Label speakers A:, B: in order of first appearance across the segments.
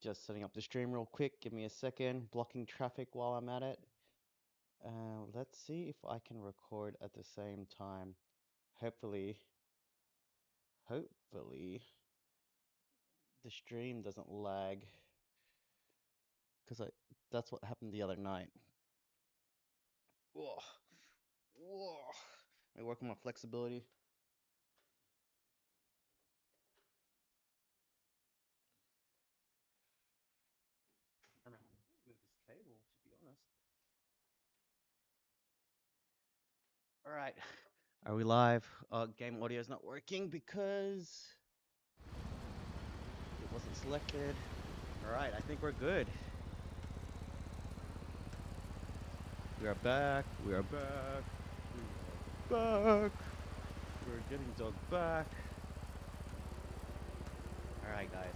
A: Just setting up the stream real quick. Give me a second. Blocking traffic while I'm at it. Let's see if I can record at the same time. Hopefully, hopefully the stream doesn't lag because that's what happened the other night. Whoa, whoa. I work on my flexibility. I don't know how to move this cable, to be honest. All right. Are we live? Game audio is not working because it wasn't selected. All right, I think we're good. We are back. We are back. We are back. We're getting dog back. All right, guys.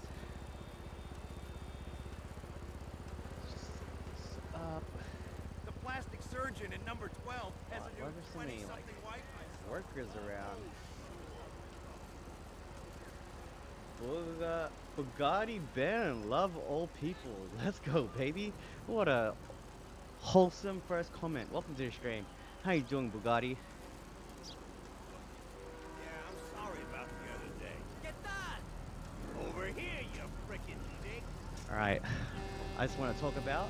A: Let's just set this up.
B: The plastic surgeon in number 12 has a
A: Why
B: new
A: there's so many like
B: 20-something Wi-Fi.
A: workers around? Bugatti Ben, love all people. Let's go, baby. What a wholesome first comment. Welcome to the stream. How you doing, Bugatti?
B: Yeah, I'm sorry about the other day. Get that! Over here, you frickin' dick!
A: Alright. I just want to talk about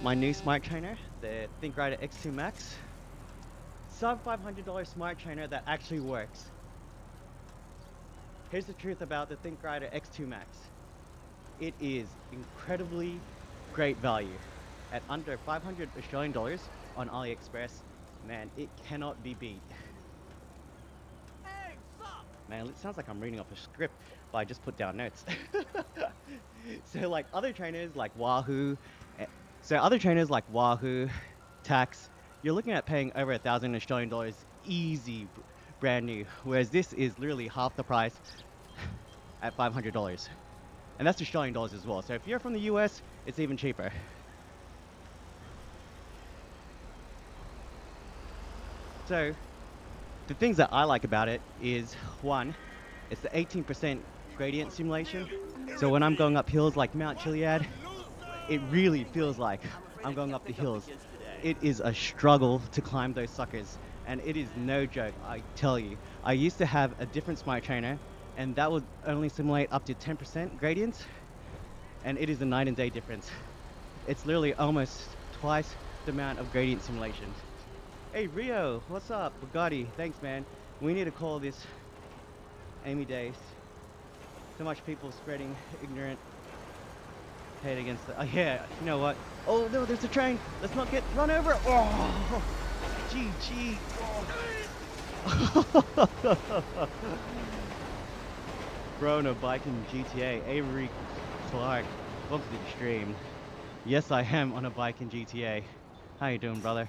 A: my new smart trainer, the ThinkRider X2 Max. Sub $500 smart trainer that actually works. Here's the truth about the ThinkRider X2 Max. It is incredibly great value. At under 500 Australian dollars on AliExpress, man, it cannot be beat.
B: Hey, sup?
A: Man, it sounds like I'm reading off a script, but I just put down notes. So like other trainers like Wahoo, Tax, you're looking at paying over 1,000 Australian dollars easy, brand new. Whereas this is literally half the price at $500. And that's Australian dollars as well. So if you're from the US, it's even cheaper. So the things that I like about it is, one, it's the 18% gradient simulation. So when I'm going up hills like Mount Chiliad, it really feels like I'm going up the hills. It is a struggle to climb those suckers, and it is no joke, I tell you. I used to have a different smart trainer, and that would only simulate up to 10% gradients, and it is a night and day difference. It's literally almost twice the amount of gradient simulation. Hey Rio, what's up? Bugatti, thanks man. We need to call this Amy Days. So much people spreading ignorant hate against the, yeah, you know what? Oh no, there's a train. Let's not get run over. Oh, GG. Oh. Bro, no bike in GTA. Avery Clark, welcome to the stream. Yes, I am on a bike in GTA. How you doing, brother?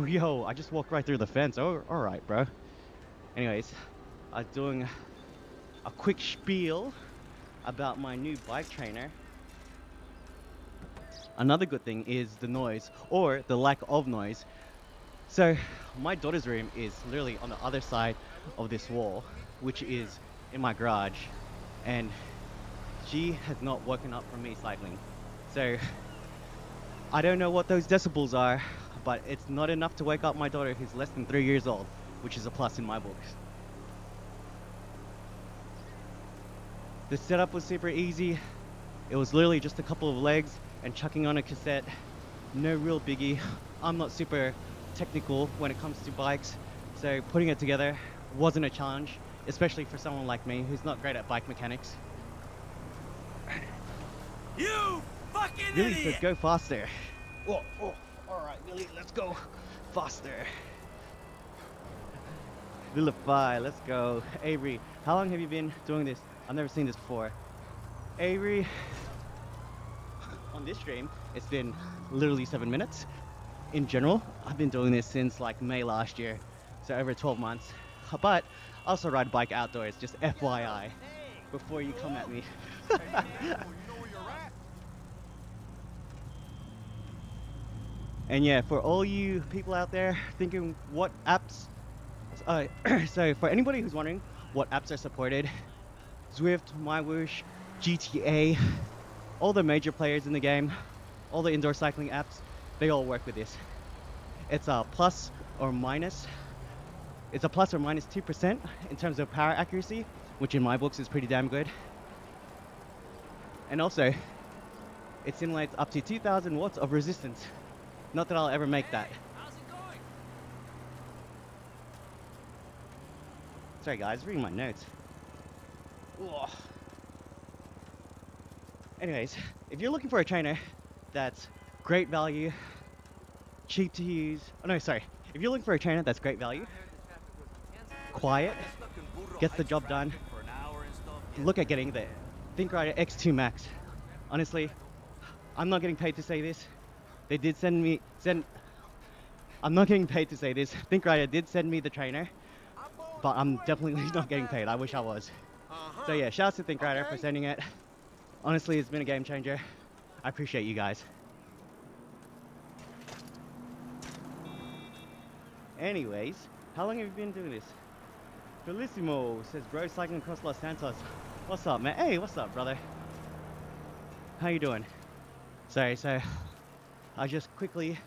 A: Yo, I just walked right through the fence. Oh, all right, bro. Anyways, I was doing a quick spiel about my new bike trainer. Another good thing is the noise, or the lack of noise. So my daughter's room is literally on the other side of this wall, which is in my garage, and she has not woken up from me cycling. So I don't know what those decibels are, but it's not enough to wake up my daughter who's less than 3 years old, which is a plus in my books. The setup was super easy. It was literally just a couple of legs and chucking on a cassette. No real biggie. I'm not super technical when it comes to bikes, so putting it together wasn't a challenge, especially for someone like me who's not great at bike mechanics.
B: You fucking
A: Billy
B: idiot!
A: says go faster. Oh, alright Billy, let's go faster. Vilify, let's go. Avery, how long have you been doing this? I've never seen this before. Avery, on this stream, it's been literally 7 minutes. In general, I've been doing this since like May last year, so over 12 months. But I also ride a bike outdoors, just FYI, before you come at me. And yeah, for all you people out there thinking what apps, so for anybody who's wondering what apps are supported, Zwift, MyWhoosh, GTA, all the major players in the game, all the indoor cycling apps, they all work with this. It's a plus or minus. It's a plus or minus 2% in terms of power accuracy, which in my books is pretty damn good. And also, it simulates up to 2,000 watts of resistance. Not that I'll ever make that.
B: How's it going?
A: Sorry guys, reading my notes. Ugh. Anyways, if you're looking for a trainer that's great value, cheap to use, oh no, sorry. If you're looking for a trainer that's great value, quiet, gets the job done, look at getting the ThinkRider X2 Max. Honestly, I'm not getting paid to say this. They did I'm not getting paid to say this. ThinkRider did send me the trainer, but I'm definitely not getting paid. I wish I was. So yeah, shouts to ThinkRider for sending it. Honestly, it's been a game changer. I appreciate you guys. Anyways, how long have you been doing this? Bellissimo says, bro, cycling across Los Santos. What's up, man? Hey, what's up, brother? How you doing? Sorry, so I was just quickly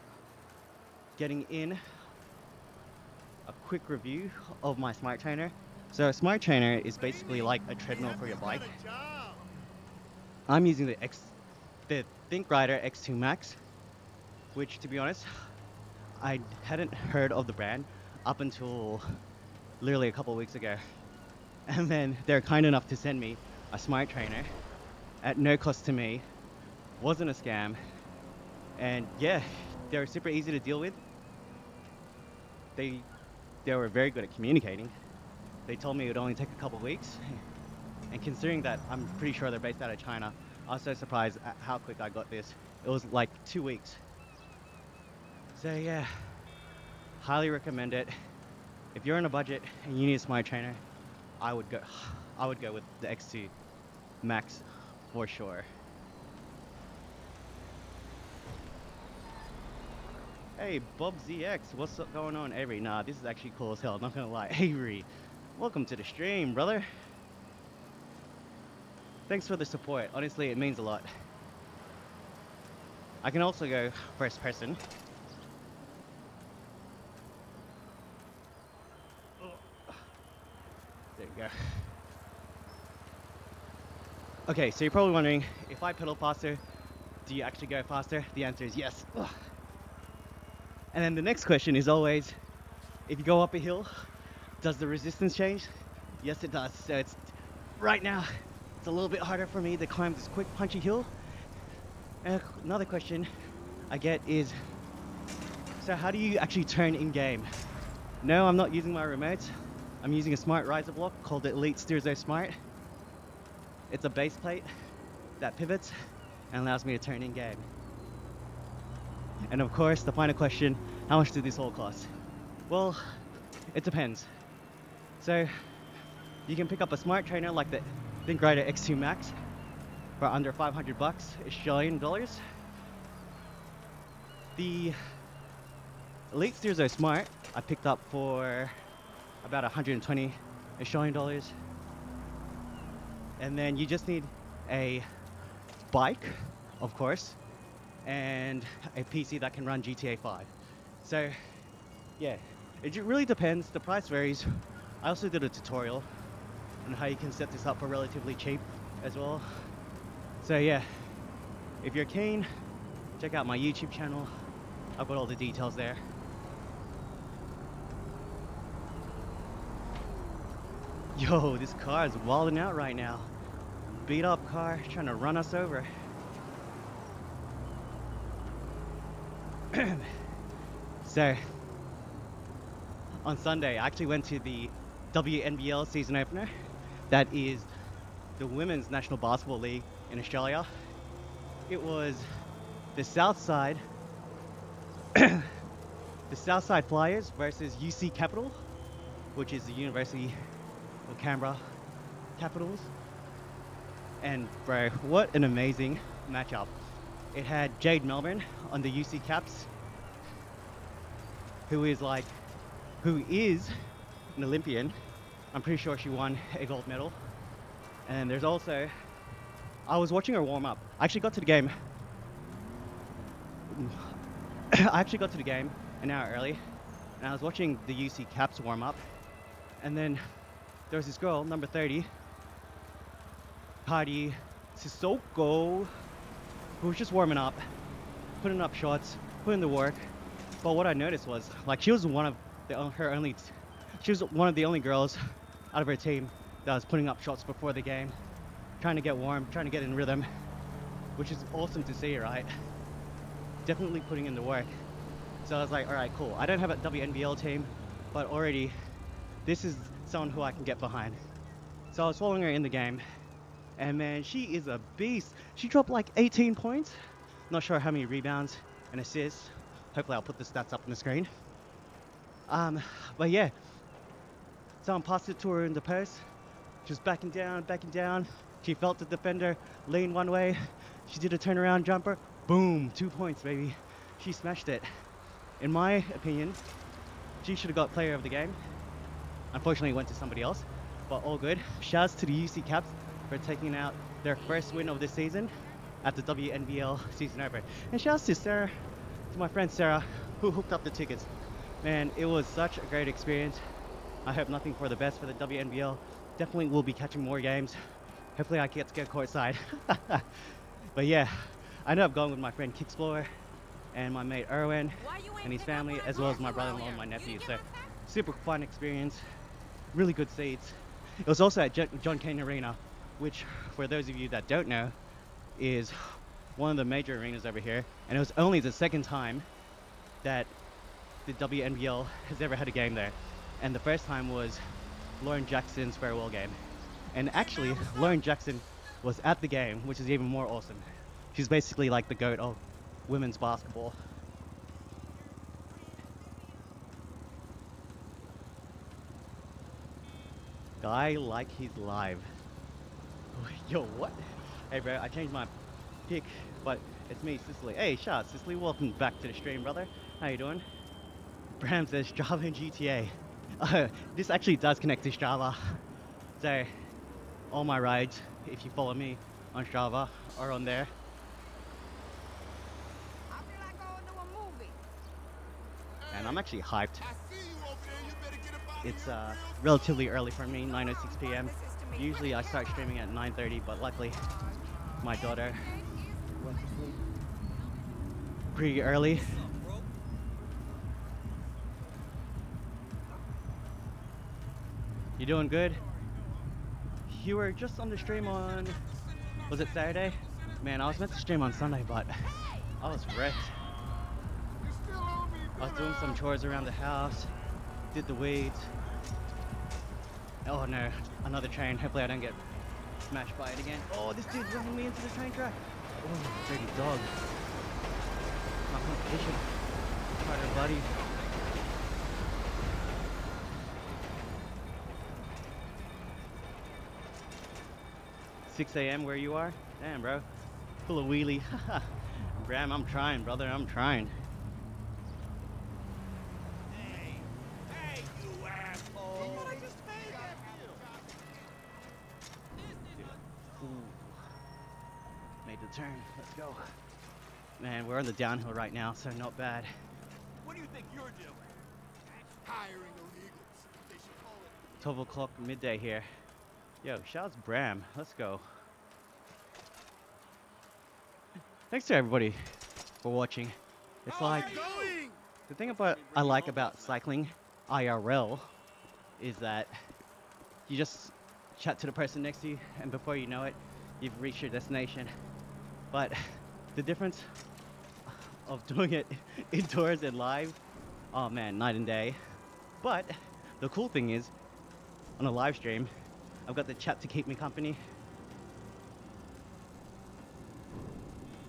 A: getting in a quick review of my smart trainer. So a smart trainer is basically like a treadmill for your bike. I'm using the ThinkRider X2 Max, which to be honest, I hadn't heard of the brand up until literally a couple of weeks ago. And then they're kind enough to send me a smart trainer at no cost to me. Wasn't a scam. And yeah, they were super easy to deal with. They were very good at communicating. They told me it would only take a couple of weeks. And considering that I'm pretty sure they're based out of China, I was so surprised at how quick I got this. It was like 2 weeks. So yeah, highly recommend it. If you're on a budget and you need a smart trainer, I would go with the X2 Max for sure. Hey, Bob ZX, what's up going on, Avery? Nah, this is actually cool as hell, not gonna lie. Avery, welcome to the stream, brother. Thanks for the support. Honestly, it means a lot. I can also go first person. There you go. Okay, so you're probably wondering, if I pedal faster, do you actually go faster? The answer is yes. Ugh. And then the next question is always, if you go up a hill, does the resistance change? Yes, it does. So it's right now, it's a little bit harder for me to climb this quick, punchy hill. And another question I get is, so how do you actually turn in game? No, I'm not using my remote. I'm using a smart riser block called the Elite Strava Smart. It's a base plate that pivots and allows me to turn in game. And of course, the final question, how much did this all cost? Well, it depends. So, you can pick up a smart trainer like the ThinkRider X2 Max for under 500 bucks Australian dollars. The Elite Strava Smart I picked up for about 120 Australian dollars. And then you just need a bike, of course, and a PC that can run GTA 5. So, yeah, it really depends. The price varies. I also did a tutorial on how you can set this up for relatively cheap as well. So yeah, if you're keen, check out my YouTube channel. I've got all the details there. Yo, this car is wilding out right now. Beat up car trying to run us over. So, on Sunday, I actually went to the WNBL season opener. That is the Women's National Basketball League in Australia. It was the Southside, the Southside Flyers versus UC Capital, which is the University of Canberra Capitals. And bro, what an amazing matchup. It had Jade Melbourne on the UC Caps, who is an Olympian. I'm pretty sure she won a gold medal. And there's also, I was watching her warm up. I actually got to the game. I actually got to the game an hour early, and I was watching the UC Caps warm up. And then there was this girl, number 30, Kari Sissoko, who was just warming up, putting up shots, putting the work. But what I noticed was, like, she was one of the only girls out of her team that was putting up shots before the game, trying to get warm, trying to get in rhythm, which is awesome to see, right? Definitely putting in the work. So I was like, all right, cool. I don't have a WNBL team, but already this is someone who I can get behind. So I was following her in the game, and man, she is a beast. She dropped like 18 points. Not sure how many rebounds and assists. Hopefully I'll put the stats up on the screen. But yeah, someone passed it to her in the post. She was backing down. She felt the defender lean one way. She did a turnaround jumper. Boom, 2 points, baby. She smashed it. In my opinion, she should have got player of the game. Unfortunately, it went to somebody else, but all good. Shouts to the UC Caps for taking out their first win of this season at the WNBL season opener. And shouts to Sarah, to my friend Sarah, who hooked up the tickets. Man, it was such a great experience. I hope nothing for the best for the WNBL. Definitely will be catching more games. Hopefully I get to get courtside. But yeah, I ended up going with my friend Kicksplorer and my mate Erwin and his family, as well as my brother-in-law and my nephew. So super fun experience, really good seats. It was also at John Cain Arena, which, for those of you that don't know, is one of the major arenas over here. And it was only the second time that the WNBL has ever had a game there. And the first time was Lauren Jackson's farewell game. And actually, Lauren Jackson was at the game, which is even more awesome. She's basically like the GOAT of women's basketball. Guy like he's live. Yo, what? Hey bro, I changed my pic, but it's me, Sicily. Hey, shout out, Sicily. Welcome back to the stream, brother. How you doing? Bram says Strava and GTA. This actually does connect to Strava. So, all my rides, if you follow me on Strava, are on there.
C: I feel like going to a movie.
A: And I'm actually hyped. It's relatively early for me, 9:06 p.m. Usually I start streaming at 9:30, but luckily my daughter went to sleep pretty early. You doing good? You were just on the stream on, was it Saturday? Man, I was meant to stream on Sunday, but I was wrecked. I was doing some chores around the house, did the weeds. Oh no, another train. Hopefully I don't get smashed by it again. Oh, this dude's running me into the train track. Oh, dirty dog. My competition. Harder, buddy. $6 a.m. where you are? Damn, bro. Full of wheelie. Bram, I'm trying, brother. I'm trying.
B: Hey, you asshole! But I just made that
A: Ooh. Made the turn. Let's go. Man, we're on the downhill right now, so not bad.
B: What do you think you're doing? Hiring illegals. They should call it
A: 12 o'clock midday here. Yo, shouts Bram. Let's go. Thanks to everybody for watching. It's like, the thing I like about cycling IRL is that you just chat to the person next to you, and before you know it, you've reached your destination. But the difference of doing it indoors and live, oh man, night and day. But the cool thing is, on a live stream, I've got the chat to keep me company.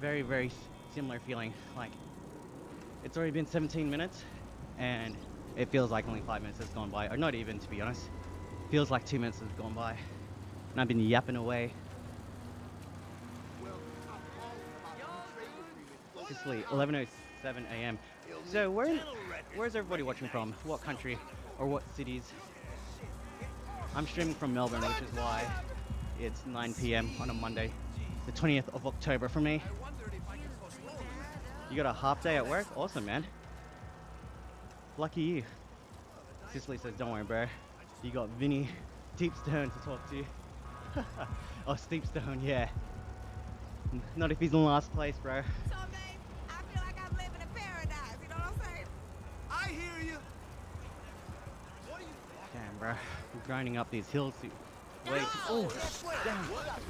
A: Very, very similar feeling. Like, it's already been 17 minutes, and it feels like only 5 minutes has gone by. Or not even, to be honest. Feels like 2 minutes has gone by. And I've been yapping away. Sicily, 11:07 a.m. So where's everybody watching from? What country or what cities? I'm streaming from Melbourne, which is why It's 9 p.m. on a Monday, the 20th of October for me. You got a half day at work? Awesome, man. Lucky you. Cicely says, don't worry, bro. You got Vinny Deepstone to talk to. Oh, Steepstone, yeah. Not if he's in last place, bro.
C: Some days I feel like I'm living in paradise. You know what I'm saying?
B: I hear you. What are you?
A: Damn, bro. I'm grinding up these hills to wait. Oh, damn.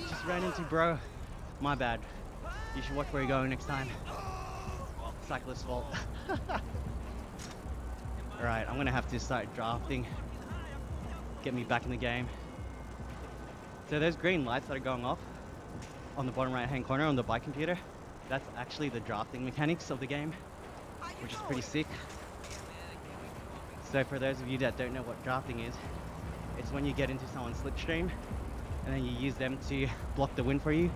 A: Just ran into bro. My bad. You should watch where you're going next time. Cyclist's fault. Alright, I'm gonna have to start drafting. Get me back in the game. So those green lights that are going off on the bottom right hand corner on the bike computer, that's actually the drafting mechanics of the game, which is pretty sick. So for those of you that don't know what drafting is, it's when you get into someone's slipstream and then you use them to block the wind for you.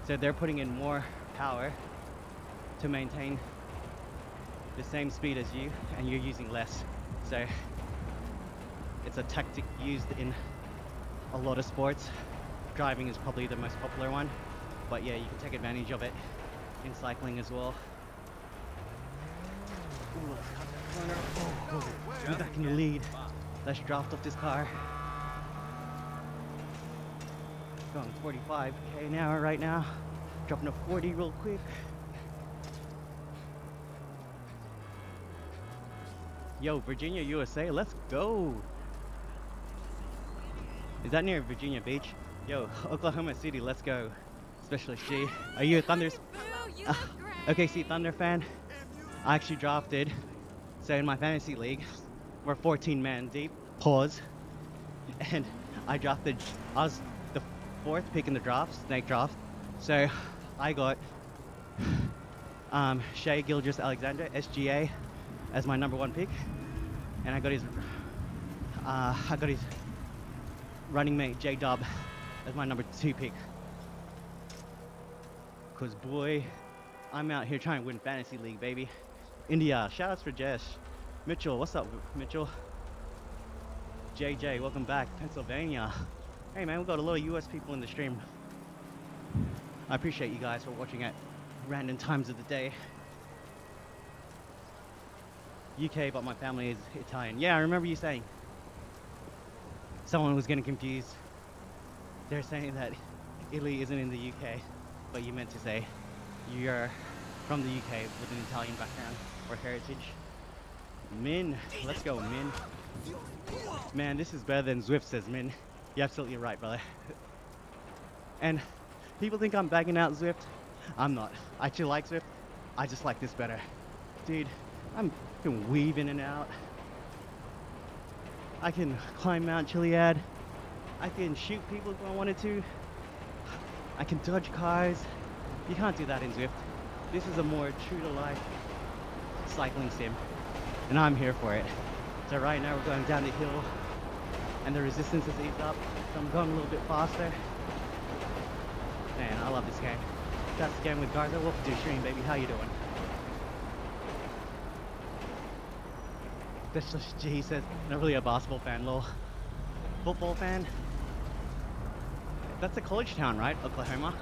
A: So they're putting in more power to maintain the same speed as you, and you're using less. So it's a tactic used in a lot of sports. Driving is probably the most popular one, but yeah, you can take advantage of it in cycling as well. Ooh, let's cut that corner. Oh, we're back in the lead. Let's draft off this car. Going 45k an hour right now. Dropping to 40 real quick. Yo, Virginia, USA, let's go. Is that near Virginia Beach? Yo, Oklahoma City, let's go. Specialist G. Are you a Thunder's?
C: Boo, you look
A: Okay,
C: great.
A: see, Thunder fan. I actually drafted. So in my fantasy league, we're 14 man deep. Pause. And I drafted. I was the 4th pick in the draft, snake draft. So I got Shea Gilgeous-Alexander, SGA, as my number 1 pick, and I got his running mate J-Dub as my number 2 pick. Cause boy, I'm out here trying to win fantasy league, baby. India, shoutouts for Jesh. Mitchell, what's up, Mitchell? JJ, welcome back. Pennsylvania. Hey man, we got a lot of US people in the stream. I appreciate you guys for watching at random times of the day. UK, but my family is Italian. Yeah, I remember you saying. Someone was getting confused. They're saying that Italy isn't in the UK, but you meant to say you're from the UK with an Italian background or heritage. Min, let's go, Min. Man, this is better than Zwift, says Min. You're absolutely right, brother. And people think I'm bagging out Zwift. I'm not. I actually like Zwift. I just like this better. Dude, I can weave in and out. I can climb Mount Chiliad. I can shoot people if I wanted to. I can dodge cars. You can't do that in Zwift. This is a more true to life cycling sim, and I'm here for it. So right now we're going down the hill and the resistance has eased up, so I'm going a little bit faster. Man, I love this game. That's the game with Garza. Welcome to the stream, baby. How you doing? That's just G says, not really a basketball fan, lol. Football fan? That's a college town, right? Oklahoma?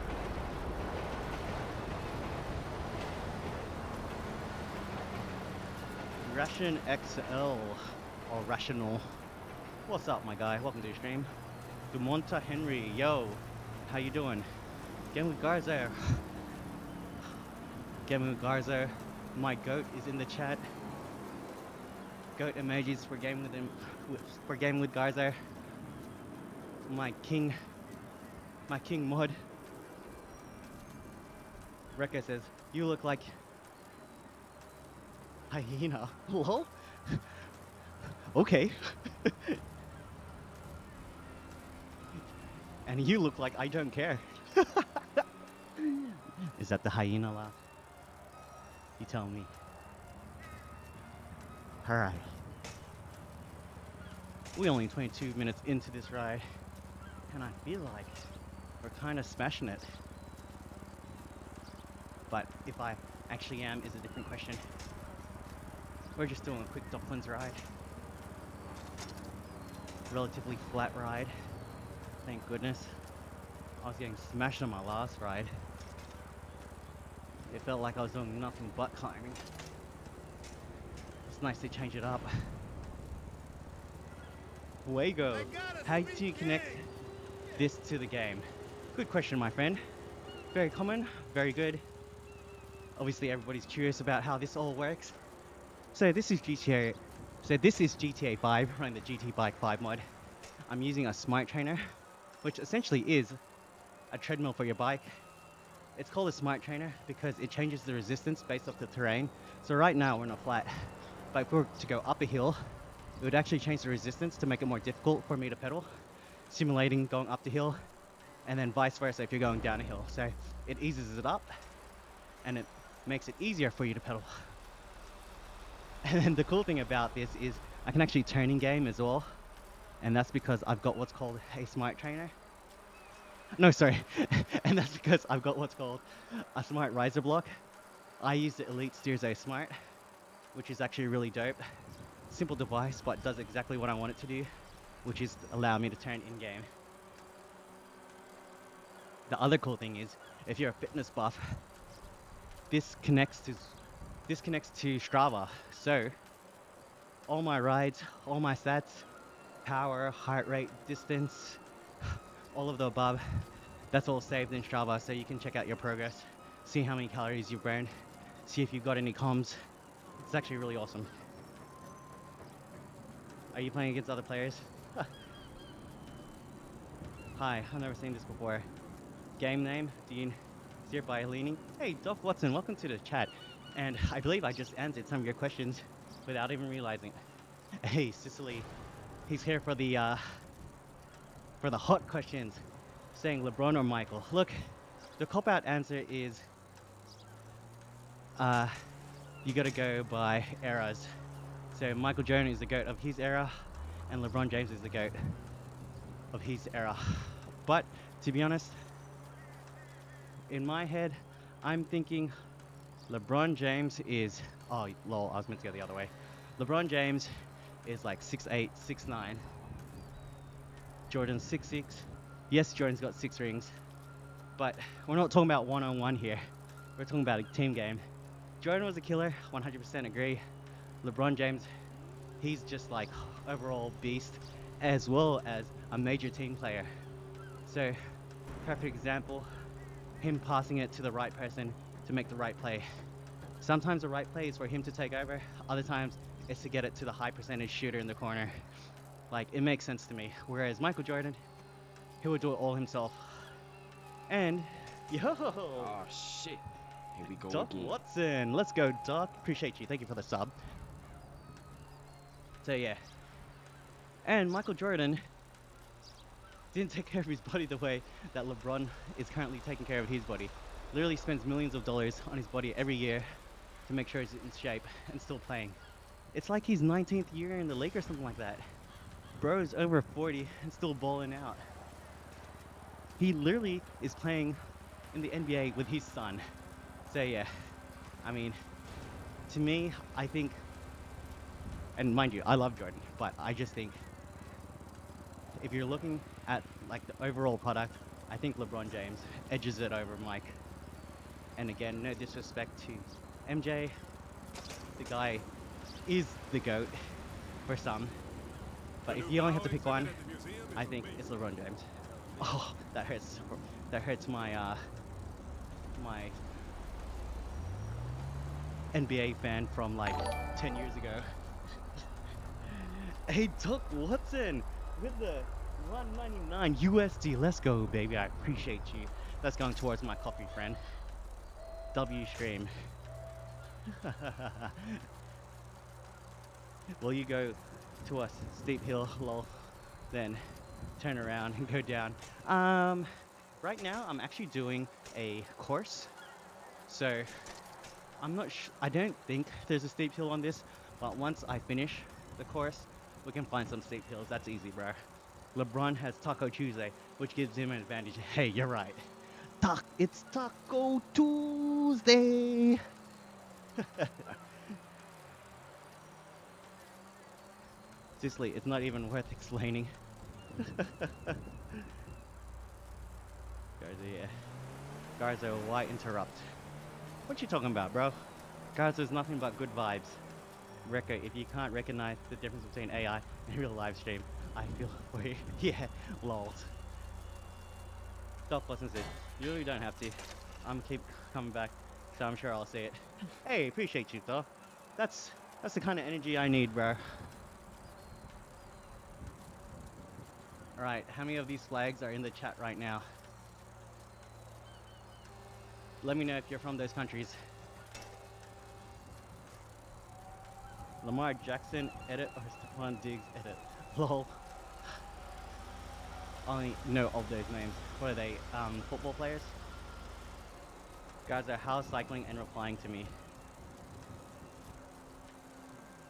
A: Russian XL, or Rational. What's up, my guy? Welcome to the stream. Dumonta Henry, yo. How you doing? Game with Garza. Game with Garza. My goat is in the chat. Goat emojis for game with him, for game with Garza. My king mod. Rekka says, you look like hyena. Lol. Okay. And you look like I don't care. Is that the hyena laugh? You tell me. Alright. We're only 22 minutes into this ride, and I feel like we're kind of smashing it. But if I actually am is a different question. We're just doing a quick Docklands ride. Relatively flat ride. Thank goodness. I was getting smashed on my last ride. It felt like I was doing nothing but climbing. It's nice to change it up. Fuego. How do you connect this to the game? Good question, my friend. Very common, very good. Obviously, everybody's curious about how this all works. So this is GTA. So this is GTA 5 running the GT Bike 5 mod. I'm using a smart trainer, which essentially is a treadmill for your bike. It's called a smart trainer because it changes the resistance based off the terrain. So right now we're on a flat, but if we were to go up a hill, it would actually change the resistance to make it more difficult for me to pedal, simulating going up the hill, and then vice versa if you're going down a hill. So it eases it up, and it makes it easier for you to pedal. And then the cool thing about this is I can actually turn in game as well, and that's because I've got what's called a smart trainer. No, sorry. And that's because I've got what's called a smart riser block. I use the Elite Steers A Smart, which is actually really dope. Simple device, but does exactly what I want it to do, which is allow me to turn in game. The other cool thing is, if you're a fitness buff, this connects to Strava. So all my rides, all my stats, power, heart rate, distance, all of the above, that's all saved in Strava, so you can check out your progress, see how many calories you've burned, see if you've got any comms. It's actually really awesome. Are you playing against other players? Hi, I've never seen this before. Game name, Dean, steered by Leaning. Hey, Doc Watson, welcome to the chat. And I believe I just answered some of your questions without even realizing it. Hey, Sicily, he's here for the hot questions, saying LeBron or Michael. Look, the cop-out answer is you gotta go by eras. So Michael Jordan is the GOAT of his era, and LeBron James is the GOAT of his era. But to be honest, in my head, I'm thinking LeBron James is, oh lol, I was meant to go the other way. LeBron James is like 6'8", 6'9". Jordan's 6'6". Yes, Jordan's got 6 rings, but we're not talking about one-on-one here. We're talking about a team game. Jordan was a killer, 100% agree. LeBron James, he's just like overall beast, as well as a major team player. So, perfect example, him passing it to the right person to make the right play. Sometimes the right play is for him to take over, other times it's to get it to the high percentage shooter in the corner. Like, it makes sense to me. Whereas Michael Jordan, he would do it all himself. And, yo!
D: Oh shit. Here we go
A: Doc
D: again.
A: Watson, let's go, Doc. Appreciate you. Thank you for the sub. So yeah, and Michael Jordan didn't take care of his body the way that LeBron is currently taking care of his body. Literally spends millions of dollars on his body every year to make sure he's in shape and still playing. It's like his 19th year in the league or something like that. Bro's over 40 and still balling out. He literally is playing in the NBA with his son. So yeah, I mean, to me, I think, and mind you, I love Jordan, but I just think if you're looking at like the overall product, I think LeBron James edges it over Mike. And again, no disrespect to MJ, the guy is the GOAT for some, but if you only have to pick one, I think it's LeBron James. Oh, that hurts. That hurts my my NBA fan from like 10 years ago. Hey, Doc Watson with the 199 USD. Let's go, baby. I appreciate you. That's going towards my coffee, friend. W stream. Will you go to a steep hill, lol, then turn around and go down? Right now I'm actually doing a course, so I'm not I don't think there's a steep hill on this, but once I finish the course, we can find some steep hills. That's easy, bro. LeBron has Taco Tuesday, which gives him an advantage. Hey, you're right. It's Taco Tuesday. Seriously, it's not even worth explaining. Garza, yeah. Garza, why interrupt? What you talking about, bro? Garza's nothing but good vibes. Rekka, if you can't recognize the difference between AI and real live stream, I feel for you. Yeah, lols. Doc Watson said, you really don't have to. I'm keep coming back, so I'm sure I'll see it. Hey, appreciate you, though. That's the kind of energy I need, bro. Alright, how many of these flags are in the chat right now? Let me know if you're from those countries. Lamar Jackson edit or Stephon Diggs edit? Lol. Only know of those names. What are they? Football players? Guys are house cycling and replying to me.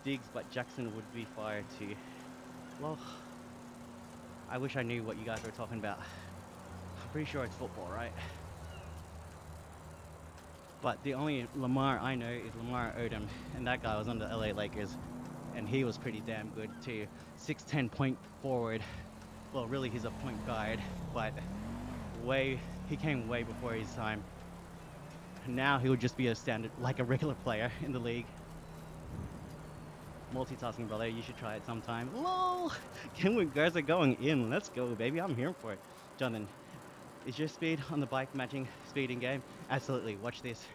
A: Diggs, but Jackson would be fire too. Well, I wish I knew what you guys were talking about. I'm pretty sure it's football, right? But the only Lamar I know is Lamar Odom, and that guy was on the LA Lakers, and he was pretty damn good too. 6'10" point forward. Well, really he's a point guard, but he came way before his time. Now he would just be a standard, like a regular player in the league. Multitasking, brother, you should try it sometime. LOL! Kenwood guys are going in. Let's go, baby. I'm here for it. Jonathan, is your speed on the bike matching speed in game? Absolutely. Watch this.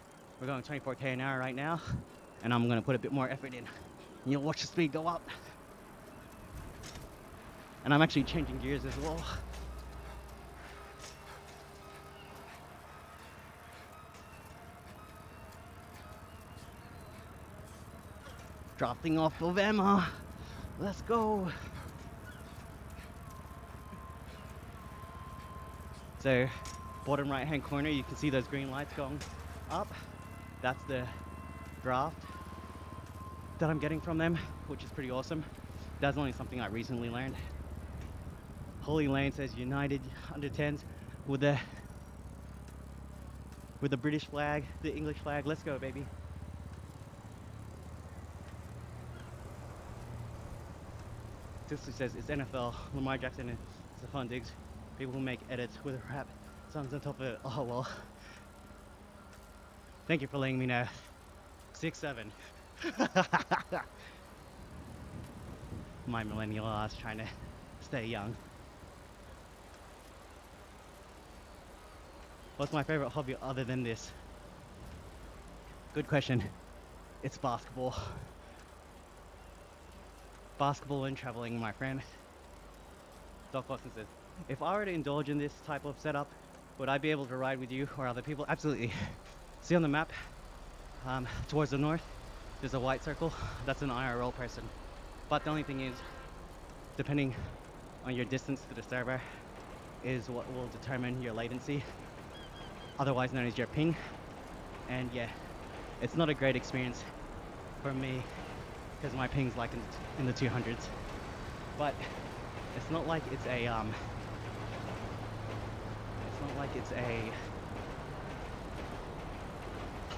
A: We're going 24k an hour right now, and I'm gonna put a bit more effort in. You'll watch the speed go up. And I'm actually changing gears as well. Dropping off of Emma. Let's go. So, bottom right hand corner, you can see those green lights going up. That's the draft that I'm getting from them, which is pretty awesome. That's only something I recently learned. Holy Lane says United under 10s with the British flag, the English flag. Let's go, baby. Tisley says it's NFL. Lamar Jackson and Stephon Diggs. People who make edits with rap songs on top of it. Oh well. Thank you for letting me know. 6'7". My millennial ass trying to stay young. What's my favorite hobby other than this? Good question. It's basketball. Basketball and traveling, my friend. Doc Watson says, if I were to indulge in this type of setup, would I be able to ride with you or other people? Absolutely. See on the map, towards the north, there's a white circle. That's an IRL person. But the only thing is, depending on your distance to the server, is what will determine your latency, otherwise known as your ping. And yeah, it's not a great experience for me because my ping's like in the 200s. But it's not like it's a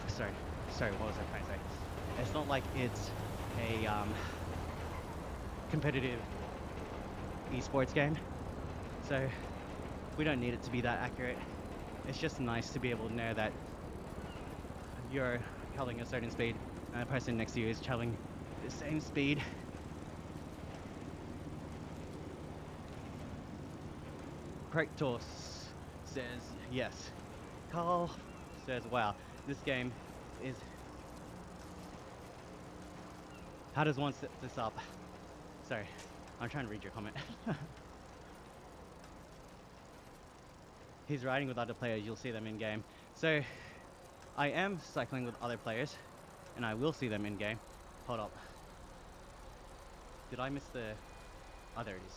A: sorry, what was I trying to say? It's not like it's a competitive esports game, so we don't need it to be that accurate. It's just nice to be able to know that you're traveling a certain speed and the person next to you is traveling the same speed. Kratos says yes. Carl says, wow, this game is... How does one set this up? Sorry, I'm trying to read your comment. He's riding with other players, you'll see them in game. So, I am cycling with other players, and I will see them in game. Hold up. Did I miss the... Oh, there it is.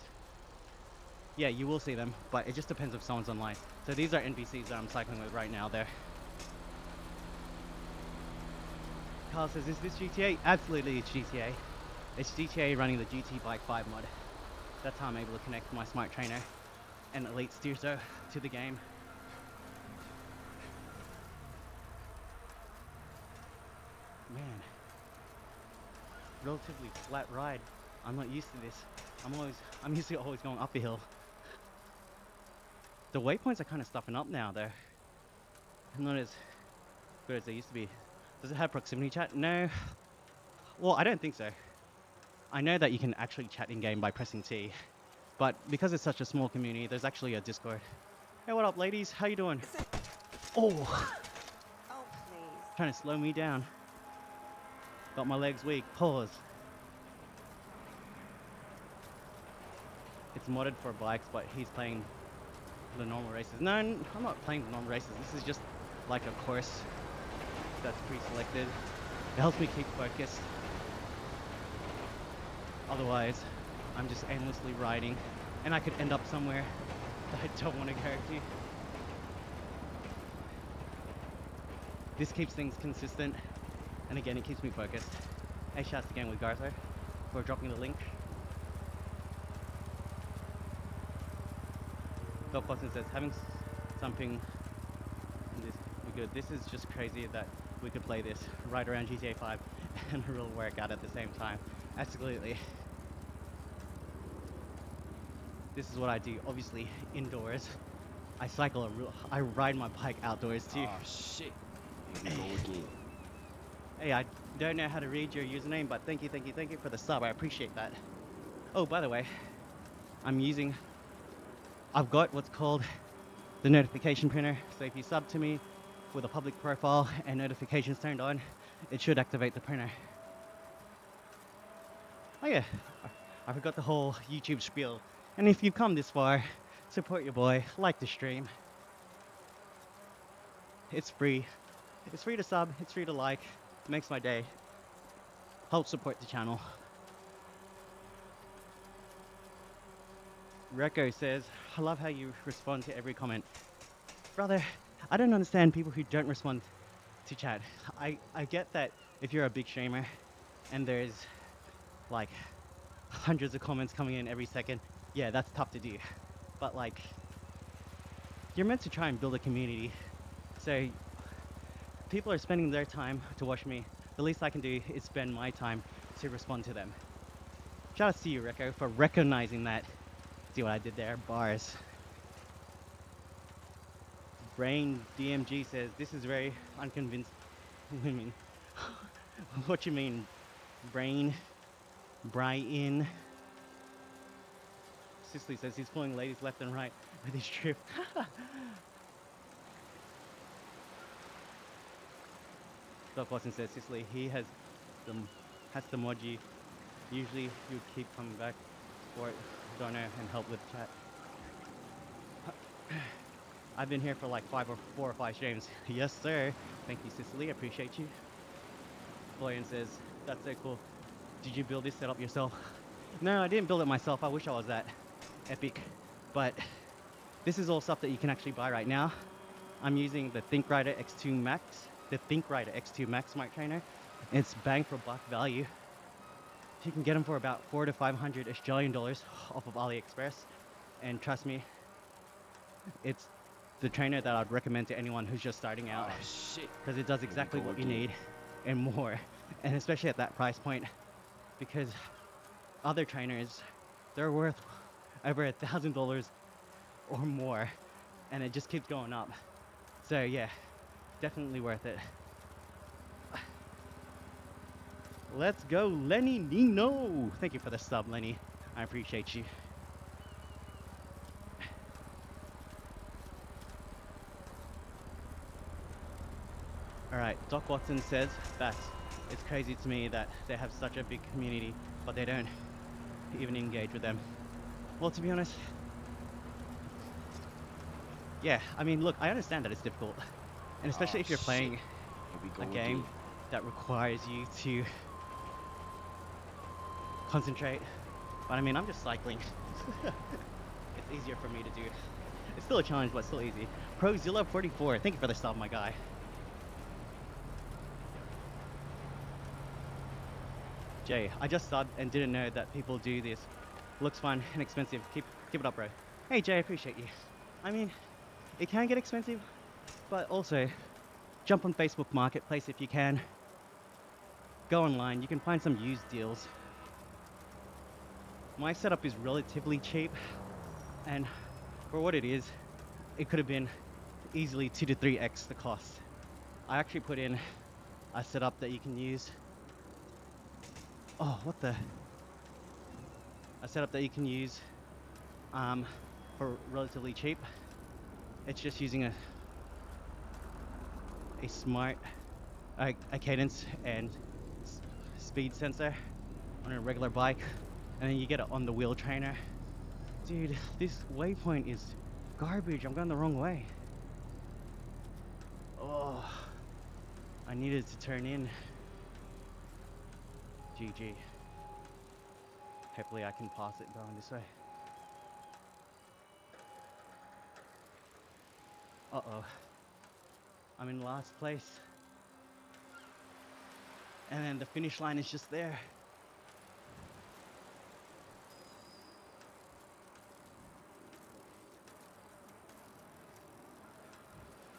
A: Yeah, you will see them, but it just depends if someone's online. So these are NPCs that I'm cycling with right now there. Carl says, is this GTA? Absolutely it's GTA. It's GTA running the GT Bike 5 mod. That's how I'm able to connect my smart trainer and Elite Steerso to the game. Man. Relatively flat ride. I'm not used to this. I'm used to always going up a hill. The waypoints are kind of stuffing up now, though. Not as good as they used to be. Does it have proximity chat? No. Well, I don't think so. I know that you can actually chat in game by pressing T, but because it's such a small community, there's actually a Discord. Hey, what up, ladies? How you doing? Oh,
C: Oh, please.
A: trying to slow me down. Got my legs weak. Pause. It's modded for bikes, but he's playing the normal races. No, I'm not playing the normal races. This is just like a course that's pre-selected. It helps me keep focused. Otherwise, I'm just aimlessly riding, and I could end up somewhere that I don't want to go to. This keeps things consistent, and again, it keeps me focused. Hey, shouts again with Gartho for dropping the link. Doc Watson says, having something in this be good. This is just crazy that we could play this right around GTA 5 and a real workout at the same time. Absolutely. This is what I do, obviously indoors. I cycle, I ride my bike outdoors too.
D: Oh shit. Here we go again.
A: Hey, I don't know how to read your username, but thank you for the sub. I appreciate that. Oh, by the way, I've got what's called the notification printer. So if you sub to me with a public profile and notifications turned on, it should activate the printer. Oh yeah, I forgot the whole YouTube spiel. And if you've come this far, support your boy, like the stream. It's free. It's free to sub, it's free to like. It makes my day. Help support the channel. Reko says, I love how you respond to every comment. Brother, I don't understand people who don't respond to chat. I get that if you're a big streamer and there's like hundreds of comments coming in every second, yeah, that's tough to do. But like, you're meant to try and build a community. So people are spending their time to watch me. The least I can do is spend my time to respond to them. Shout out to you, Reko, for recognizing that. See what I did there? Bars. Brain DMG says, this is very unconvinced women. What you mean? Brain? Brian? Cicely says he's pulling ladies left and right with his trip. Doc Watson says, Cicely, he has the moji. Usually you keep coming back for it, don't know, and help with chat. I've been here for like 4 or 5 streams. Yes, sir. Thank you, Cicely. Appreciate you. Florian says, that's so cool. Did you build this setup yourself? No, I didn't build it myself. I wish I was that epic. But this is all stuff that you can actually buy right now. I'm using the ThinkRider X2 Max. The ThinkRider X2 Max Smart Trainer. It's bang for buck value. You can get them for about 400 to 500 Australian dollars off of AliExpress. And trust me, it's the trainer that I'd recommend to anyone who's just starting out.
D: Oh shit.
A: Because it does exactly what you need and more. And especially at that price point. Because other trainers, they're worth over $1,000 or more. And it just keeps going up. So yeah, definitely worth it. Let's go, Lenny Nino. Thank you for the sub, Lenny. I appreciate you. Alright, Doc Watson says that it's crazy to me that they have such a big community, but they don't even engage with them. Well, to be honest, yeah, I mean, look, I understand that it's difficult. And especially if you're playing a game that requires you to concentrate. But I mean, I'm just cycling. It's easier for me to do. It's still a challenge, but still easy. Prozilla44, thank you for the sub, my guy. Jay, I just subbed and didn't know that people do this. Looks fun and expensive. Keep it up, bro. Hey Jay, I appreciate you. I mean, it can get expensive, but also jump on Facebook Marketplace if you can. Go online, you can find some used deals. My setup is relatively cheap, and for what it is, it could have been easily 2 to 3x the cost. I actually put in a setup that you can use. Oh, what the? A setup that you can use for relatively cheap. It's just using a smart a cadence and speed sensor on a regular bike, and then you get it on the wheel trainer. Dude, this waypoint is garbage. I'm going the wrong way. Oh, I needed to turn in. GG. Hopefully I can pass it going this way. Uh-oh. I'm in last place. And then the finish line is just there.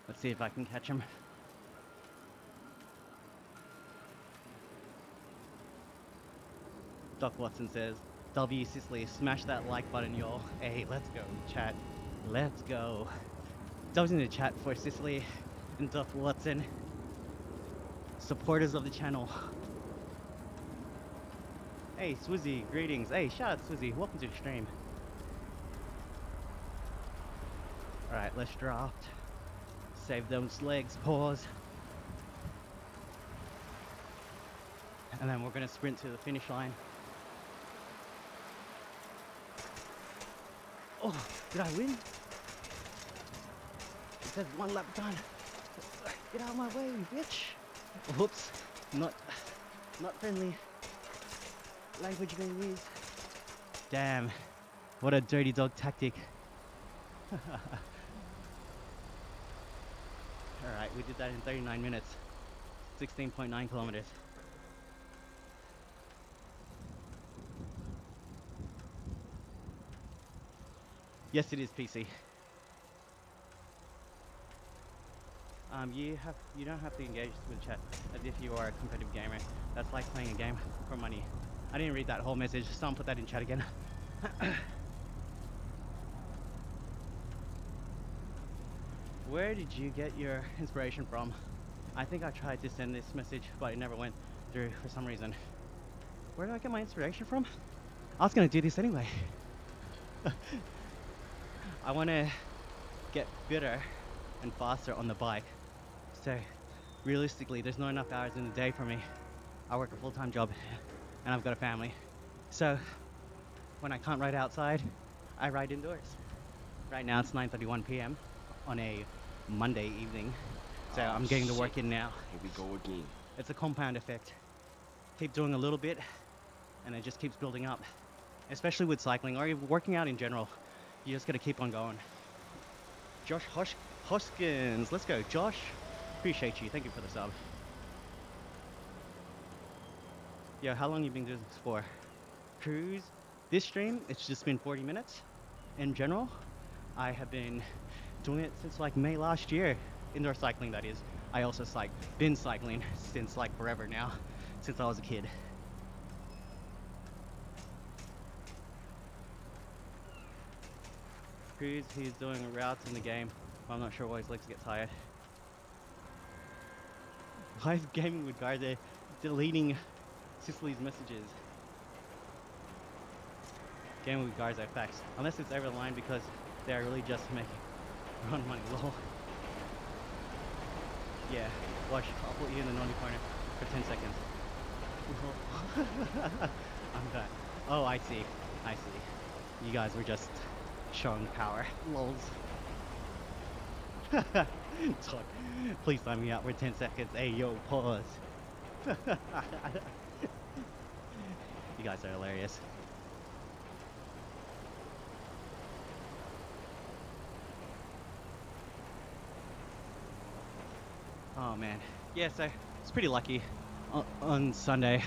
A: Let's see if I can catch him. Doc Watson says, W Sicily, smash that like button, y'all. Hey, let's go, chat. Let's go. W's in the chat for Sicily and Doc Watson, supporters of the channel. Hey, Swizzy, greetings. Hey, shout out Swizzy, welcome to the stream. Alright, let's draft. Save those legs, pause. And then we're gonna sprint to the finish line. Oh, did I win? It says 1 lap done. Get out of my way, bitch. Whoops, not friendly language being used. Damn, what a dirty dog tactic. Alright, we did that in 39 minutes. 16.9 kilometers. Yes, it is PC. You don't have to engage with chat as if you are a competitive gamer. That's like playing a game for money. I didn't read that whole message. Someone put that in chat again. Where did you get your inspiration from? I think I tried to send this message, but it never went through for some reason. Where do I get my inspiration from? I was gonna do this anyway. I want to get fitter and faster on the bike. So realistically, there's not enough hours in the day for me. I work a full-time job and I've got a family. So when I can't ride outside, I ride indoors. Right now it's 9:31 p.m. on a Monday evening. So I'm getting the work in now.
D: Here we go again.
A: It's a compound effect. Keep doing a little bit and it just keeps building up. Especially with cycling or even working out in general. You just gotta keep on going. Josh Hoskins, let's go, Josh. Appreciate you, thank you for the sub. Yo, how long you been doing this for? Cruise, this stream, it's just been 40 minutes. In general, I have been doing it since like May last year. Indoor cycling, that is. I also been cycling since like forever now, since I was a kid. Cruz, he's doing routes in the game. I'm not sure why his legs get tired. Why is Gaming with Garde deleting Sicily's messages? Gaming with Garde facts. Unless it's over the line because they are really just making run money, lol. Yeah, watch, I'll put you in the naughty corner for 10 seconds. I'm done. Oh, I see. You guys were just showing power. Lols. Talk. Please time me out for 10 seconds. Hey, yo, pause. You guys are hilarious. Oh man. Yeah, so it's pretty lucky. On Sunday,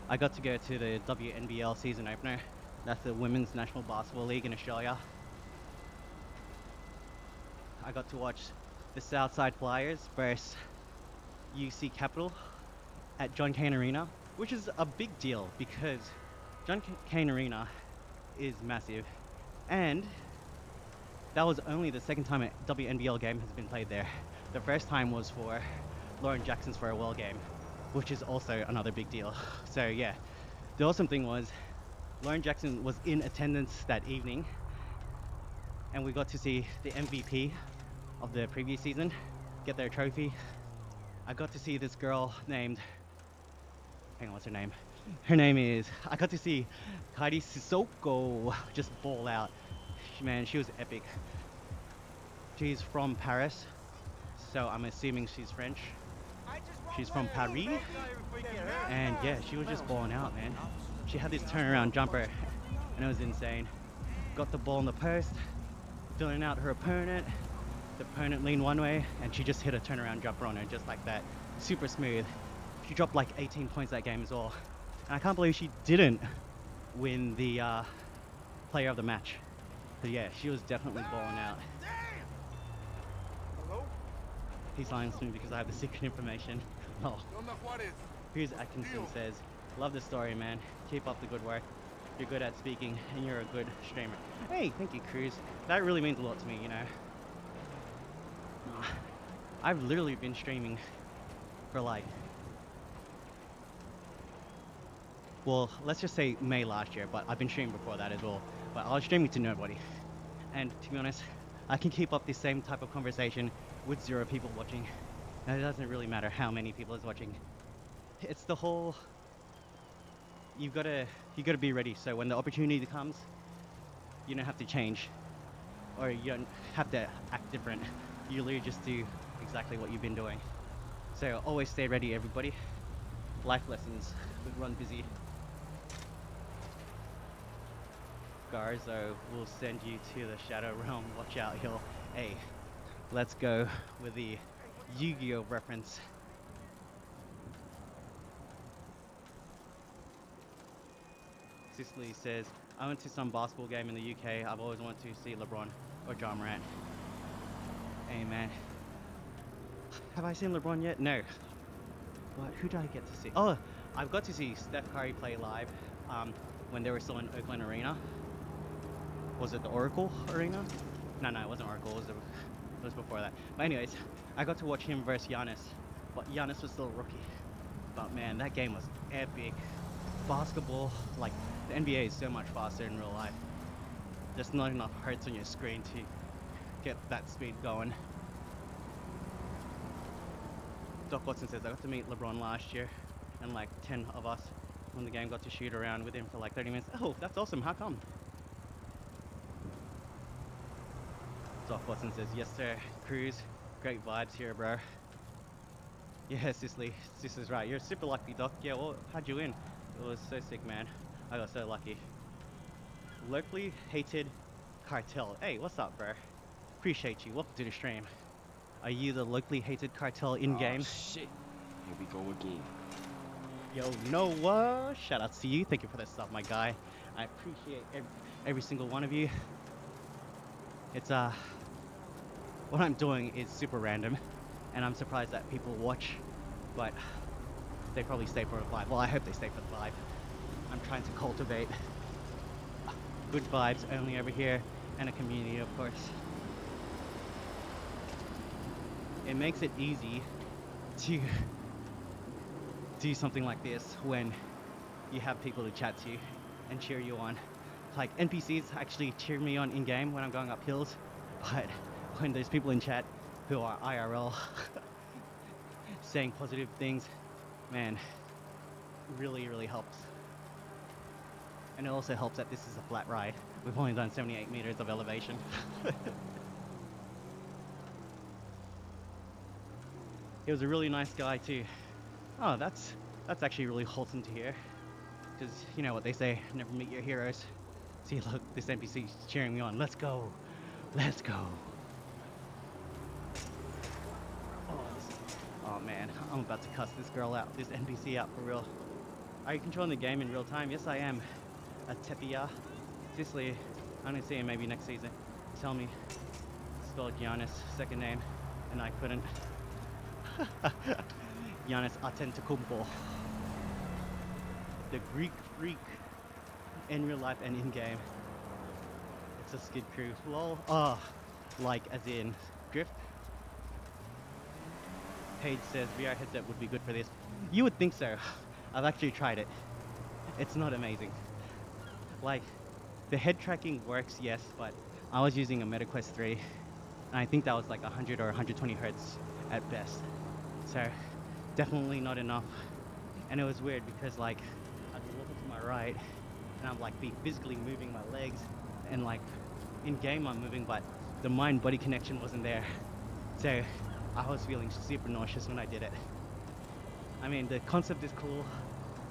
A: I got to go to the WNBL season opener. That's the Women's National Basketball League in Australia. I got to watch the Southside Flyers versus UC Capital at John Cain Arena, which is a big deal because John Cain Arena is massive, and that was only the second time a WNBL game has been played there. The first time was for Lauren Jackson's Farewell game, which is also another big deal. So yeah, the awesome thing was Lauren Jackson was in attendance that evening, and we got to see the MVP of the previous season get their trophy. I got to see this girl named, hang on, what's her name? Her name is, I got to see Kairi Sissoko just ball out. Man, she was epic. She's from Paris, so I'm assuming she's French. She's from Paris, and yeah, she was just balling out, man. She had this turnaround jumper, and it was insane. Got the ball in the post, filling out her opponent. The opponent leaned one way, and she just hit a turnaround jumper on her, just like that. Super smooth. She dropped like 18 points that game as well. And I can't believe she didn't win the player of the match. But yeah, she was definitely balling out.
B: Hello?
A: He silenced me because I have the secret information. Oh, Cruz Atkinson says, love the story, man. Keep up the good work. You're good at speaking, and you're a good streamer. Hey, thank you, Cruz. That really means a lot to me, you know. I've literally been streaming for like, well, let's just say May last year, but I've been streaming before that as well. But I was streaming to nobody. And to be honest, I can keep up this same type of conversation with 0 people watching. And it doesn't really matter how many people is watching. It's the whole, you gotta be ready. So when the opportunity comes, you don't have to change, or you don't have to act different. You literally just do exactly what you've been doing. So always stay ready, everybody. Life lessons with Run Busy. Garzo will send you to the Shadow Realm. Watch out, he'll. Hey, let's go with the Yu-Gi-Oh reference. Cicely says, I went to some basketball game in the UK. I've always wanted to see LeBron or John Morant. Hey man, have I seen LeBron yet? No. But who did I get to see? Oh, I've got to see Steph Curry play live when they were still in Oakland Arena. Was it the Oracle Arena? No, it wasn't Oracle. It was before that. But anyways, I got to watch him versus Giannis. But Giannis was still a rookie. But man, that game was epic. Basketball, like the NBA is so much faster in real life. There's not enough hertz on your screen to get that speed going. Doc Watson says, I got to meet LeBron last year, and like 10 of us when the game got to shoot around with him for like 30 minutes. Oh, that's awesome. How come? Doc Watson says, yes sir, Cruz, great vibes here, bro. Yeah, Cicely, Cicely's right. You're super lucky, Doc. Yeah, well, how'd you win? It was so sick, man. I got so lucky. Locally hated cartel. Hey, what's up, bro? Appreciate you. Welcome to the stream. Are you the locally hated cartel in-game?
D: Oh, shit. Here we go again.
A: Yo, Noah, shout out to you. Thank you for that stuff, my guy. I appreciate every single one of you. It's what I'm doing is super random, and I'm surprised that people watch, but they probably stay for the vibe. Well, I hope they stay for the vibe. I'm trying to cultivate good vibes only over here, and a community, of course. It makes it easy to do something like this when you have people to chat to and cheer you on. Like NPCs actually cheer me on in-game when I'm going up hills, but when there's people in chat who are IRL saying positive things, man, really, really helps. And it also helps that this is a flat ride. We've only done 78 meters of elevation. He was a really nice guy too. Oh, that's actually really wholesome to hear. Because you know what they say, never meet your heroes. See, look, this NPC's cheering me on. Let's go. Let's go. Oh man, I'm about to cuss this girl out, this NPC out for real. Are you controlling the game in real time? Yes, I am. Atepia. Sicily, I'm gonna see him maybe next season. Tell me, spell Giannis, second name, and I couldn't. Giannis Antetokounmpo. The Greek freak in real life and in game. It's a skid crew. Lol. Oh, like as in drift. Paige says VR headset would be good for this. You would think so. I've actually tried it. It's not amazing. Like, the head tracking works, yes, but I was using a MetaQuest 3, and I think that was like 100 or 120 hertz at best. So, definitely not enough. And it was weird because, like, I'd be looking to my right, and I'm like be physically moving my legs, and like in game I'm moving, but the mind-body connection wasn't there. So, I was feeling super nauseous when I did it. I mean, the concept is cool,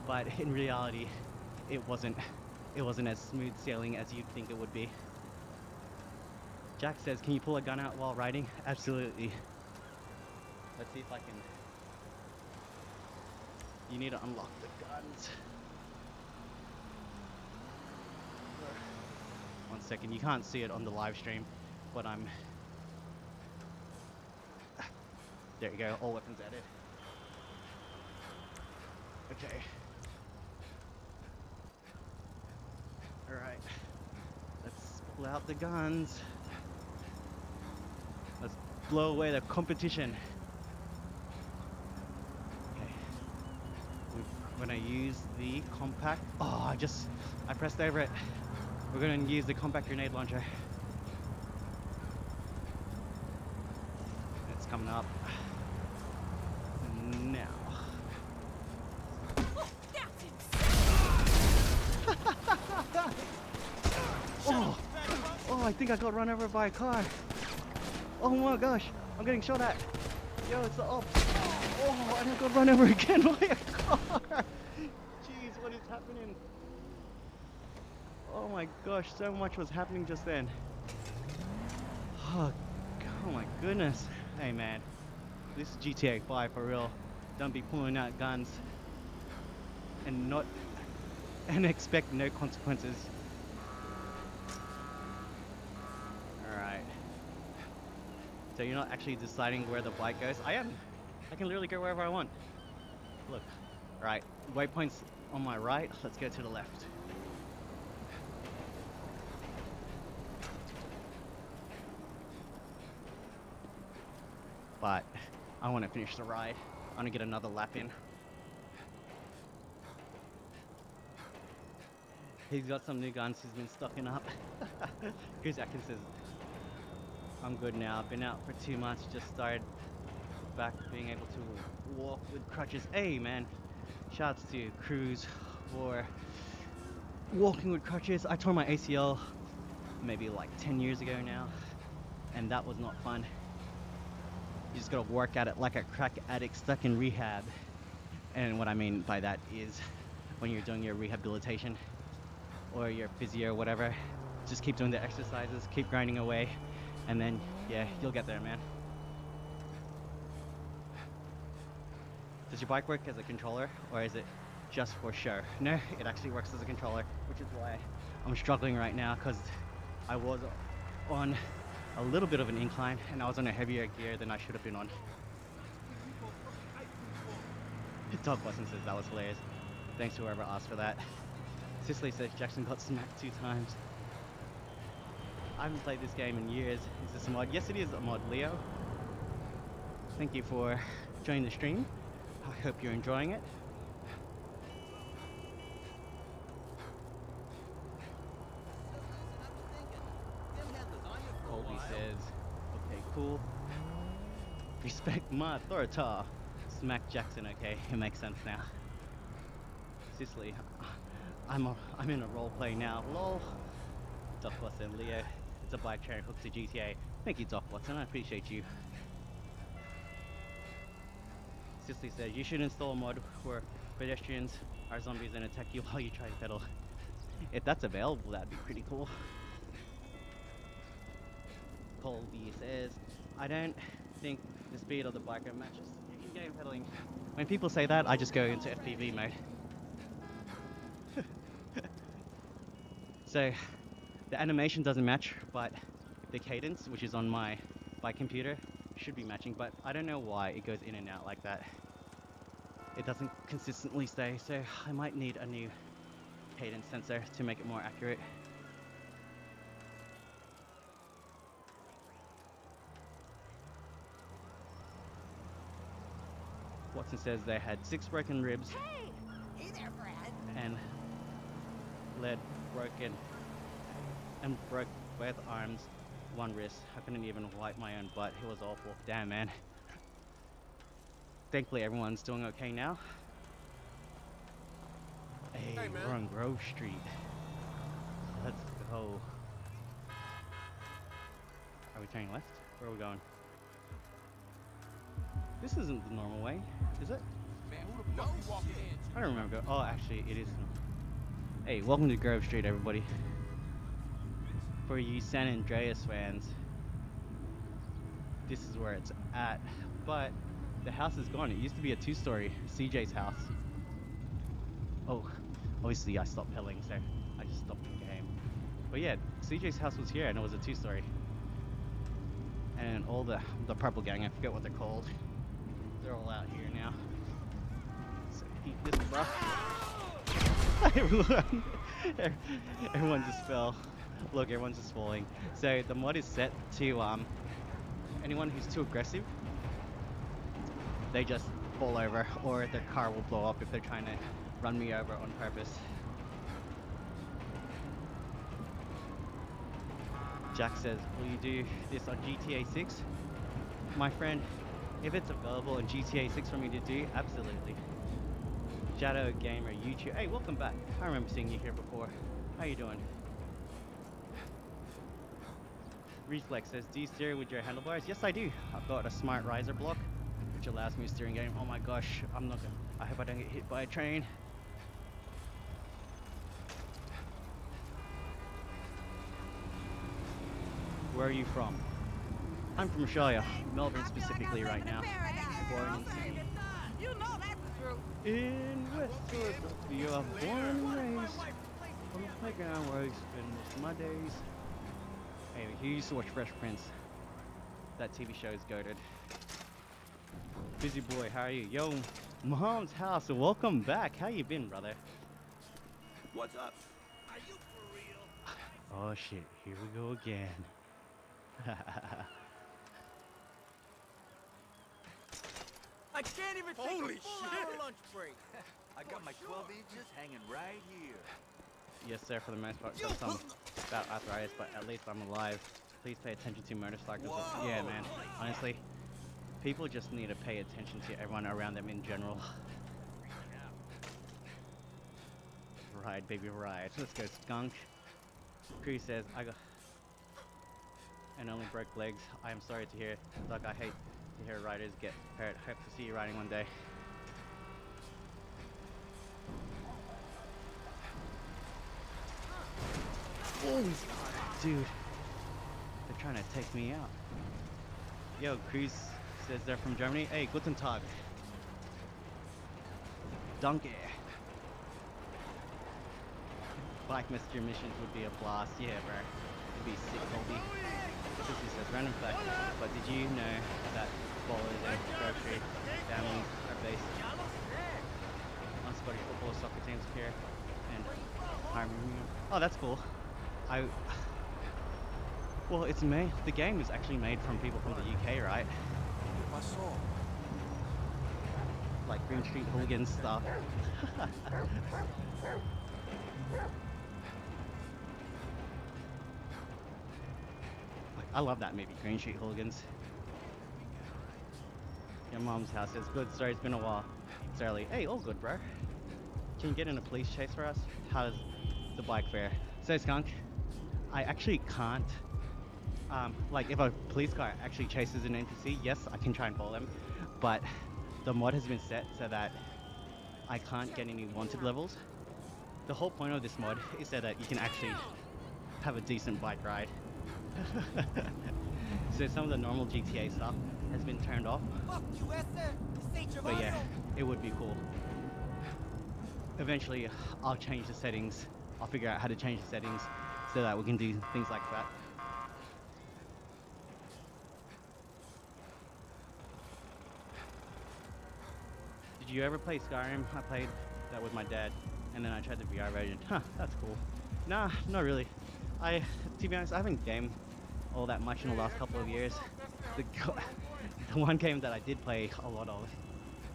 A: but in reality, it wasn't as smooth sailing as you'd think it would be. Jack says, can you pull a gun out while riding? Absolutely. Let's see if I can. You need to unlock the guns. 1 second, you can't see it on the live stream, but I'm. There you go, all weapons added. Okay. Alright. Let's pull out the guns. Let's blow away the competition. Okay. We're gonna use the compact. Oh, I pressed over it. We're gonna use the compact grenade launcher. It's coming up. Now. Oh, I think I got run over by a car. Oh my gosh, I'm getting shot at. Yo, it's the ops. Oh, and I got run over again by a car. Jeez, what is happening? Oh my gosh, so much was happening just then. Oh my goodness. Hey man, this is GTA 5 for real. Don't be pulling out guns and expect no consequences. Alright. So you're not actually deciding where the bike goes? I am. I can literally go wherever I want. Look. Alright, waypoints on my right. Let's go to the left. But I want to finish the ride. I want to get another lap in. He's got some new guns he's been stocking up. Chris Atkins says, I'm good now. I've been out for 2 months. Just started back being able to walk with crutches. Hey man, shouts to Cruz for walking with crutches. I tore my ACL maybe like 10 years ago now, and that was not fun. You just gotta work at it like a crack addict stuck in rehab. And what I mean by that is when you're doing your rehabilitation or your physio or whatever, just keep doing the exercises, keep grinding away, and then yeah, you'll get there, man. Does your bike work as a controller or is it just for show? No, it actually works as a controller, which is why I'm struggling right now, because I was on a little bit of an incline and I was on a heavier gear than I should have been on. Doug Wesson says that was hilarious. Thanks to whoever asked for that. Cicely says Jackson got smacked 2 times. I haven't played this game in years. Is this a mod? Yes, it is a mod, Leo. Thank you for joining the stream. I hope you're enjoying it. Colby says, okay, cool. Respect my authority. Smack Jackson, okay, it makes sense now. Cicely, I'm in a role play now. Lol. Doc Watson, Leo. It's a bike sharing hook to GTA. Thank you, Doc Watson. I appreciate you. Cicely says you should install a mod where pedestrians are zombies and attack you while you try to pedal. If that's available, that'd be pretty cool. Colby says, I don't think the speed of the biker matches in-game pedaling. When people say that, I just go into FPV mode. So, the animation doesn't match, but the cadence, which is on my bike computer, should be matching, but I don't know why it goes in and out like that. It doesn't consistently stay, so I might need a new cadence sensor to make it more accurate. Watson says they had 6 broken ribs
C: Hey! Hey there, friend.
A: and lead broken and broke both arms, 1 wrist. I couldn't even wipe my own butt. It was awful. Damn, man. Thankfully, everyone's doing okay now. Hey, we're on Grove Street. Let's go. Are we turning left? Where are we going? This isn't the normal way, is it?
D: Man, who the fuck you walking in?
A: I don't remember. Oh, actually, it is. Hey, welcome to Grove Street, everybody. For you San Andreas fans, this is where it's at. But the house is gone. It used to be a 2-story, CJ's house. Oh, obviously I stopped pedaling, so I just stopped the game. But yeah, CJ's house was here and it was a 2-story. And all the purple gang, I forget what they're called. They're all out here now. So eat this, bro. Everyone just fell. Look, everyone's just falling. So the mod is set to anyone who's too aggressive, they just fall over, or their car will blow up if they're trying to run me over on purpose. Jack says, will you do this on GTA 6? My friend, if it's available on GTA 6 for me to do, absolutely. Shadow Gamer YouTube. Hey, welcome back. I remember seeing you here before. How you doing? Reflex says, do you steer with your handlebars? Yes, I do. I've got a smart riser block, which allows me steering game. Oh my gosh, I'm not gonna, I hope I don't get hit by a train. Where are you from? I'm from Australia, Melbourne
C: I feel like
A: specifically
C: I'm
A: right
C: living
A: now.
C: in paradise.
A: Born
C: I'm saying it. You know that's the truth.
A: in West Philadelphia, born and raised on the playground where I spend most of my days. Hey, you used to watch Fresh Prince. That TV show is goated. Busy boy, how are you? Yo, Mom's house, welcome back. How you been, brother?
B: What's up? Are you for real?
A: Oh shit, here we go again.
B: I can't even take
E: Holy
B: a full
E: shit.
B: hour lunch break.
E: I got my 12 inches hanging right here.
A: Yes, sir, for the most part. Got some about arthritis, but at least I'm alive. Please pay attention to motorcycles.
B: Whoa.
A: Yeah, man. Honestly, people just need to pay attention to everyone around them in general. Ride, baby, ride. Let's go, skunk. Cree says, I got and only broke legs. I am sorry to hear. Doc, I hate to hear riders get hurt. Hope to see you riding one day. Oh, dude. They're trying to take me out. Yo, Cruz says they're from Germany. Hey, guten Tag. Danke. Bike messenger missions would be a blast. Yeah, bro. It'd be sick, Colby. Sissy says, random fact, but did you know that ballers and grocery families are based on Scottish football soccer teams here and Birmingham? Oh, that's cool. Well, it's made, the game is actually made from people from the UK, right? Like Green Street Hooligans stuff. I love that movie, Green Street Hooligans. Your mom's house is good. Sorry, it's been a while. It's early. Hey, all good, bro. Can you get in a police chase for us? How's the bike fare? So, Skunk, I actually can't. Like, if a police car actually chases an NPC, yes, I can try and follow them. But the mod has been set so that I can't get any wanted levels. The whole point of this mod is so that you can actually have a decent bike ride. So some of the normal GTA stuff has been turned off.
B: Fuck you, Esther. This ain't your
A: But yeah,
B: Mario.
A: it would be cool. Eventually, I'll change the settings. I'll figure out how to change the settings so that we can do things like that. Did you ever play Skyrim? I played that with my dad, and then I tried the VR version. Huh, that's cool. Nah, not really. To be honest, I haven't gamed all that much in the last couple of years. The one game that I did play a lot of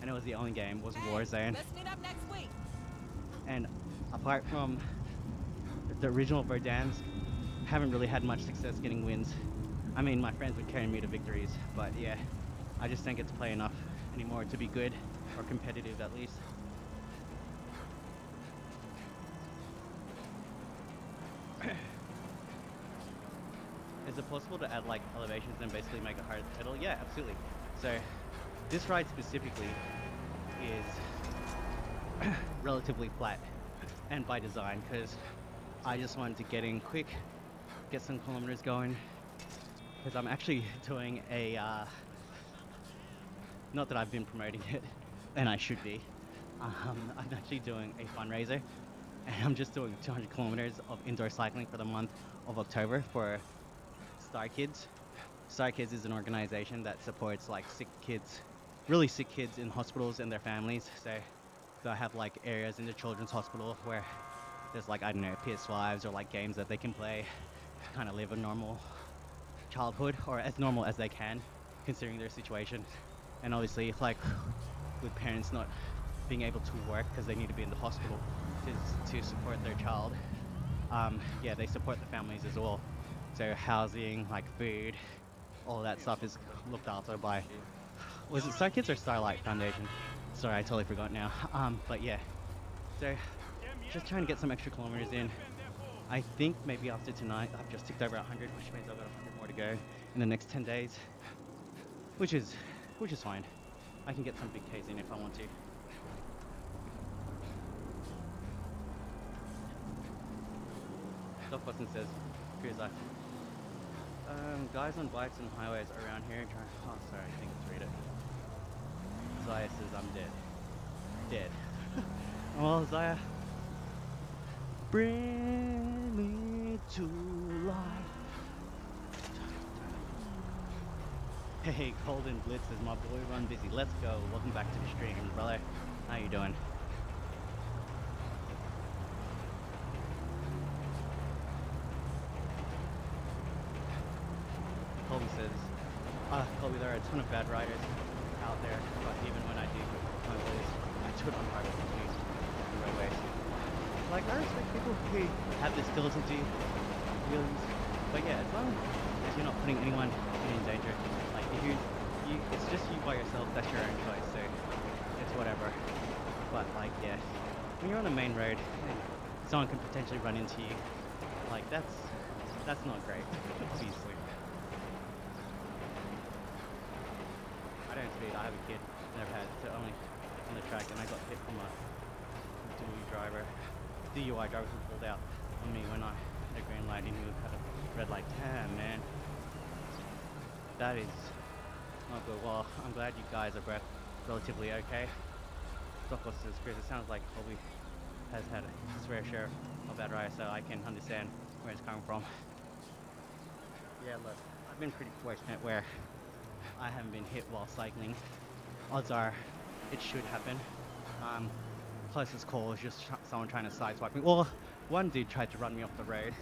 A: and it was the only game was
C: Hey,
A: Warzone.
C: let's meet up next week.
A: And apart from the original Verdans, haven't really had much success getting wins. I mean, my friends would carry me to victories, but yeah, I just don't get to play enough anymore to be good or competitive at least. Is it possible to add like elevations and basically make it harder to pedal? Yeah, absolutely. So this ride specifically is relatively flat and by design because I just wanted to get in quick, get some kilometers going because I'm actually doing a not that I've been promoting it and I should be. I'm actually doing a fundraiser and I'm just doing 200 kilometers of indoor cycling for the month of October for Star Kids. Star Kids is an organization that supports like sick kids, really sick kids in hospitals and their families. So they'll have like areas in the children's hospital where there's like, I don't know, PS5s or like games that they can play to kind of live a normal childhood or as normal as they can considering their situation. And obviously like with parents not being able to work because they need to be in the hospital to support their child, yeah, they support the families as well. So housing, like food, all that stuff is looked after by, was it Star Kids or Starlight Foundation? Sorry, I totally forgot now. But yeah, so just trying to get some extra kilometers in. I think maybe after tonight, I've just ticked over 100, which means I've got 100 more to go in the next 10 days, which is fine. I can get some big Ks in if I want to. Doc Boston says, here's life. Guys on bikes and highways around here trying. Oh, sorry, I think let's read it. Zaya says I'm dead. Dead. Well, Zaya, bring me to life. Hey, Golden Blitz is my boy Run Busy. Let's go. Welcome back to the stream, brother. How you doing? Colby says, Colby, there are a ton of bad riders out there, but even when I do my ways, I do it on hard opportunities and roadways. Like, I respect people who have this diligence, feelings, but yeah, as long as you're not putting anyone in danger, like, if you, it's just you by yourself, that's your own choice, so it's whatever. But, like, yeah, when you're on the main road and someone can potentially run into you, like, that's not great, obviously. I don't speed, I have a kid, never had, so only on the track, and I got hit from a DUI driver who pulled out on me when I had a green light and he had a red light. Damn, man. That is not good. Well, I'm glad you guys are both relatively okay. Dockos says, Chris, it sounds like Colby has had his fair share of bad rides, so I can understand where it's coming from. Yeah, look, I've been pretty fortunate where I haven't been hit while cycling. Odds are it should happen. Closest call was just someone trying to sideswipe me. Well, one dude tried to run me off the road,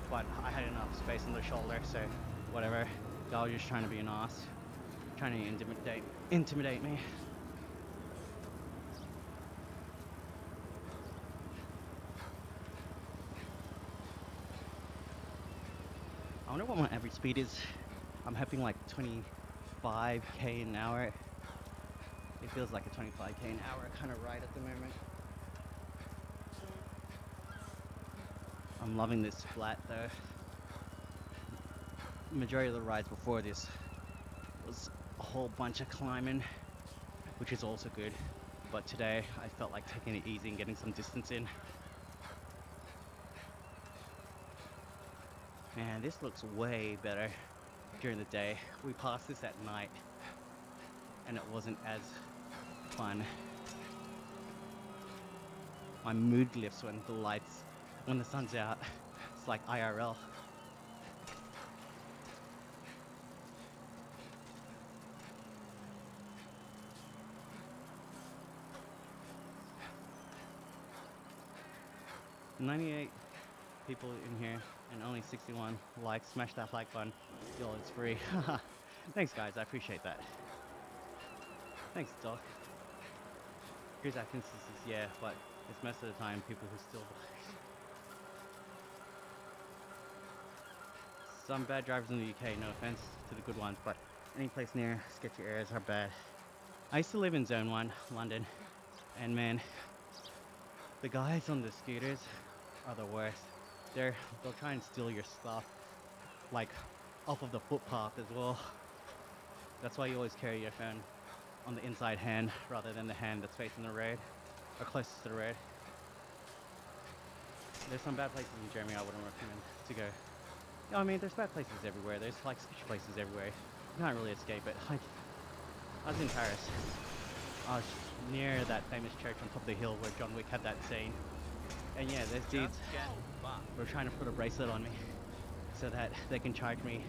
A: but I had enough space on the shoulder, so whatever. They were just trying to be an ass, trying to intimidate me. I wonder what my average speed is. I'm hoping like 25k an hour. It feels like a 25k an hour kind of ride at the moment. I'm loving this flat though. Majority of the rides before this was a whole bunch of climbing, which is also good. But today I felt like taking it easy and getting some distance in. Man, this looks way better during the day. We passed this at night and it wasn't as fun. My mood lifts when the sun's out. It's like IRL. $98 people in here and only 61 likes. Smash that like button. Yo, it's free. Thanks guys, I appreciate that. Thanks, Doc. Here's Atkins says, yeah, but it's most of the time people who steal bikes. Some bad drivers in the UK, no offense to the good ones, but any place near sketchy areas are bad. I used to live in Zone 1, London, and man, the guys on the scooters are the worst. They'll try and steal your stuff, like off of the footpath as well. That's why you always carry your phone on the inside hand rather than the hand that's facing the road or closest to the road. There's some bad places in Germany I wouldn't recommend to go. I mean, there's bad places everywhere. There's like sketchy places everywhere. You can't really escape it. Like, I was in Paris. I was near that famous church on top of the hill where John Wick had that scene. And yeah, there's dudes were trying to put a bracelet on me so that they can charge me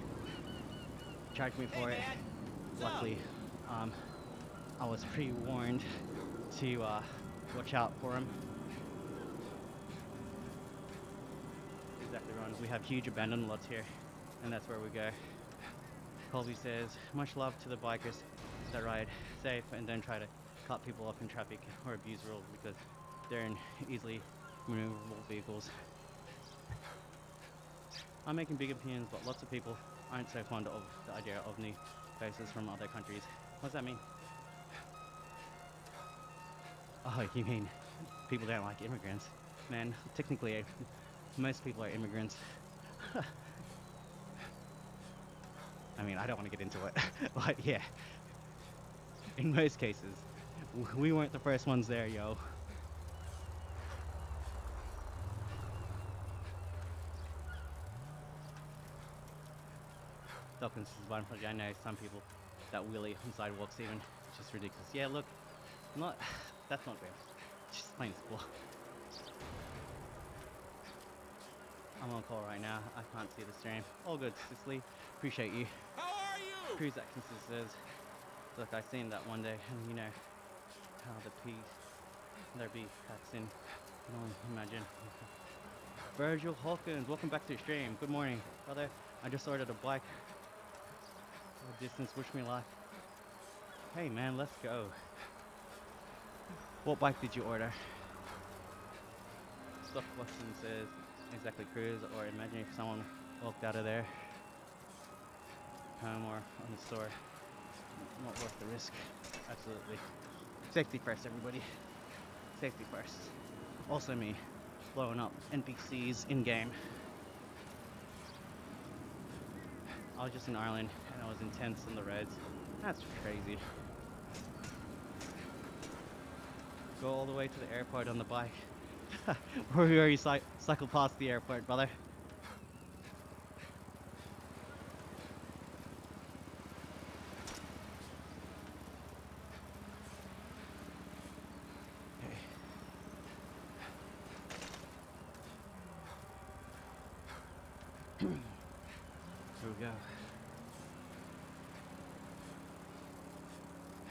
A: for it. Luckily, I was pre-warned to watch out for them. Exactly, Ron. We have huge abandoned lots here, and that's where we go. Colby says, much love to the bikers that ride safe and don't try to cut people off in traffic or abuse rules because they're in easily maneuverable vehicles. I'm making big opinions, but lots of people aren't so fond of the idea of new faces from other countries. What does that mean? Oh, you mean people don't like immigrants? Man, technically, most people are immigrants. I mean, I don't want to get into it, but yeah. In most cases, we weren't the first ones there, yo. Dawkins is one for I know some people that wheelie on sidewalks even, which is ridiculous. Yeah, look, that's not real. It's just plain simple. I'm on call right now. I can't see the stream. All good, Cicely. Appreciate you.
B: How are you?
A: Cruz Atkins says, look, I seen that one day, and you know how there be cats in. I don't imagine. Virgil Hawkins, welcome back to the stream. Good morning, brother. I just ordered a bike. Distance, wish me luck. Hey man, let's go. What bike did you order? Stock Watson says, exactly, Cruz, or imagine if someone walked out of there, home or on the store. Not worth the risk. Absolutely. Safety first, everybody. Safety first. Also me, blowing up NPCs in game. I was just in Ireland and I was intense on the roads. That's crazy. Go all the way to the airport on the bike. We already cycled past the airport, brother. Okay. Here we go.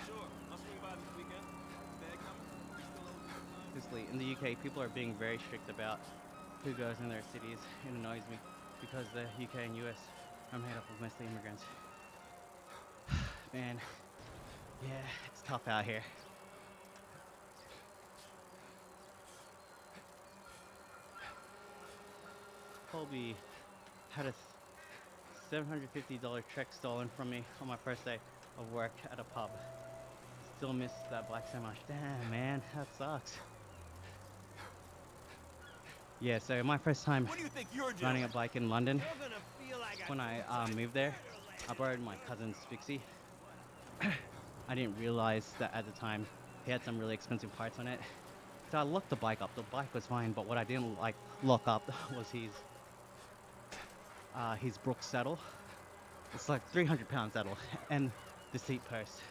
B: Sure, I'll swing by this weekend. Bag coming? You still open for time?
A: Honestly, in the UK, people are being very strict about who goes in their cities. It annoys me because the UK and US are made up of mostly immigrants. Man, yeah, it's tough out here. Colby had a $750 check stolen from me on my first day of work at a pub. Still miss that bike so much. Damn, man, that sucks. Yeah, so my first time
B: What do you think you're doing?
A: riding a bike in London,
B: You're gonna feel like a
A: when I moved there, I borrowed my cousin's fixie. I didn't realize that at the time he had some really expensive parts on it. So I locked the bike up. The bike was fine, but what I didn't like lock up was his Brooks saddle. It's like 300 pound saddle and the seat post.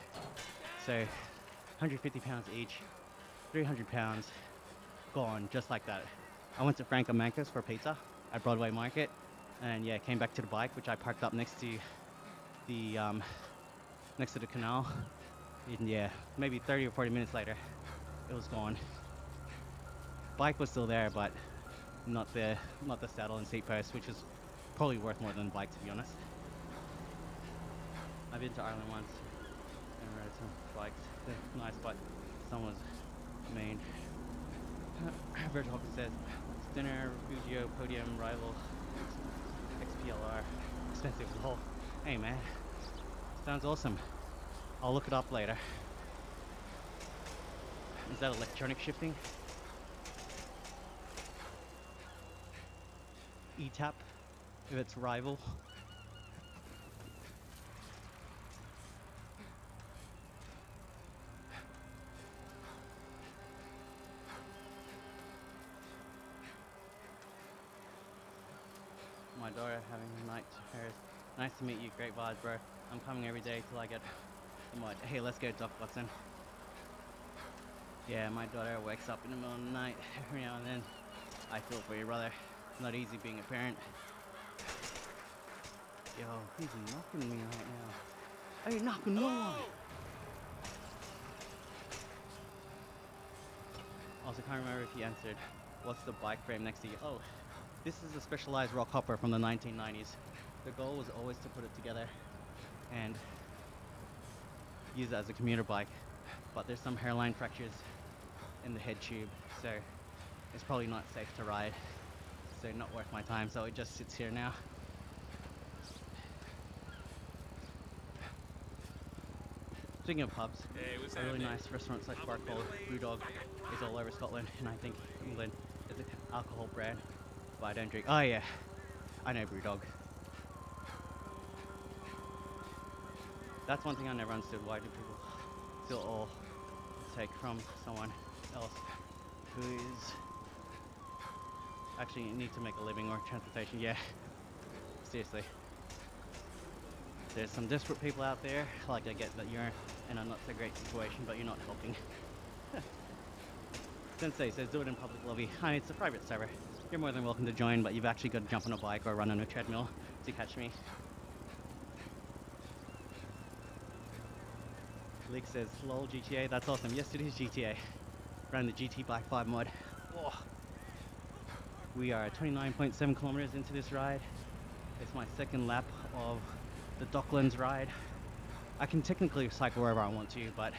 A: So 150 pounds each, 300 pounds gone just like that. I went to Franco Manca's for pizza at Broadway Market, and yeah, came back to the bike, which I parked up next to the canal. And yeah, maybe 30 or 40 minutes later, it was gone. Bike was still there, but not the saddle and seat post, which is probably worth more than the bike, to be honest. I've been to Ireland once, and ride some bikes. They're nice, but someone's mean. Virgil Hawkins says, Dinner, Refugio, Podium, Rival, XPLR, expensive lol. Hey man, sounds awesome. I'll look it up later. Is that electronic shifting? E-tap, if it's Rival. My daughter having a night to hers. Nice to meet you, great vibes, bro. I'm coming every day till I get the mod. Hey, let's go, Doc Watson. Yeah, my daughter wakes up in the middle of the night every now and then. I feel for you, brother. Not easy being a parent. Yo, he's knocking me right now. Hey, knocking no one! Also, can't remember if he answered. What's the bike frame next to you? Oh, this is a specialized rock hopper from the 1990s. The goal was always to put it together and use it as a commuter bike, but there's some hairline fractures in the head tube, so it's probably not safe to ride, so not worth my time, so it just sits here now. Speaking of pubs,
D: Hey, what's
A: a really
D: happening?
A: nice restaurant slash bar called Brewdog is all over Scotland, and I think England is an alcohol brand, but I don't drink. Oh yeah, I know Brewdog. That's one thing I never understood. Why do people still all take from someone else who is actually need to make a living or transportation? Yeah, seriously. There's some desperate people out there. Like, I get that you're in a not so great situation, but you're not helping. Sensei says, do it in public lobby. Hi, it's a private server. You're more than welcome to join, but you've actually got to jump on a bike or run on a treadmill to catch me. Leak says, lol, GTA, that's awesome. Yes, it is GTA. Ran the GT Bike 5 mod. Whoa. We are 29.7 kilometers into this ride. It's my second lap of the Docklands ride. I can technically cycle wherever I want to, but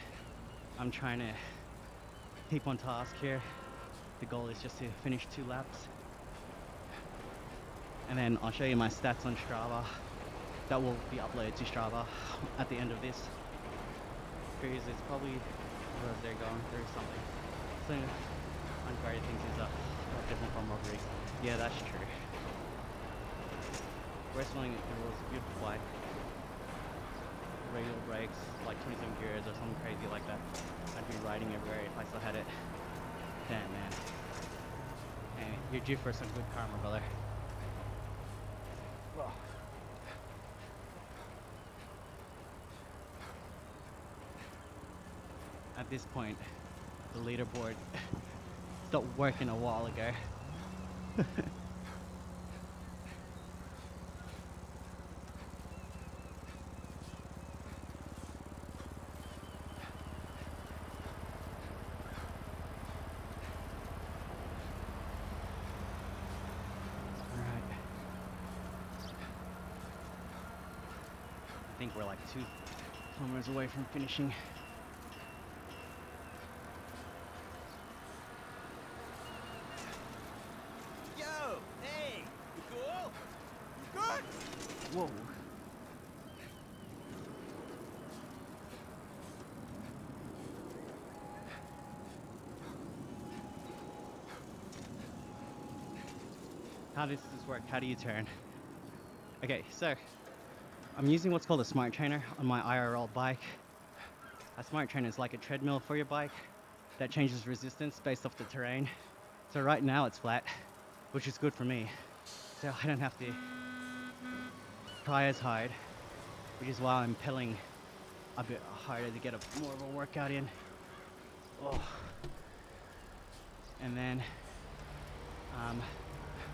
A: I'm trying to keep on task here. The goal is just to finish 2 laps. And then I'll show you my stats on Strava. That will be uploaded to Strava at the end of this. Because it's probably, where's they're going through something. So, ungraded things is a lot different from robbery. Yeah, that's true. Wrestling, it was a beautiful bike. Radial brakes, like 27 gears or something crazy like that. I'd be riding everywhere if I still had it. Damn, man. Hey, you're due for some good karma, brother. Whoa. At this point, the leaderboard stopped working a while ago. I think we're like 2 kilometers away from finishing.
B: Yo, hey, you cool? You good?
A: Whoa. How does this work? How do you turn? Okay, so I'm using what's called a smart trainer on my IRL bike. A smart trainer is like a treadmill for your bike that changes resistance based off the terrain. So right now it's flat, which is good for me. So I don't have to try as hard, which is why I'm pedaling a bit harder to get more of a workout in. Oh. And then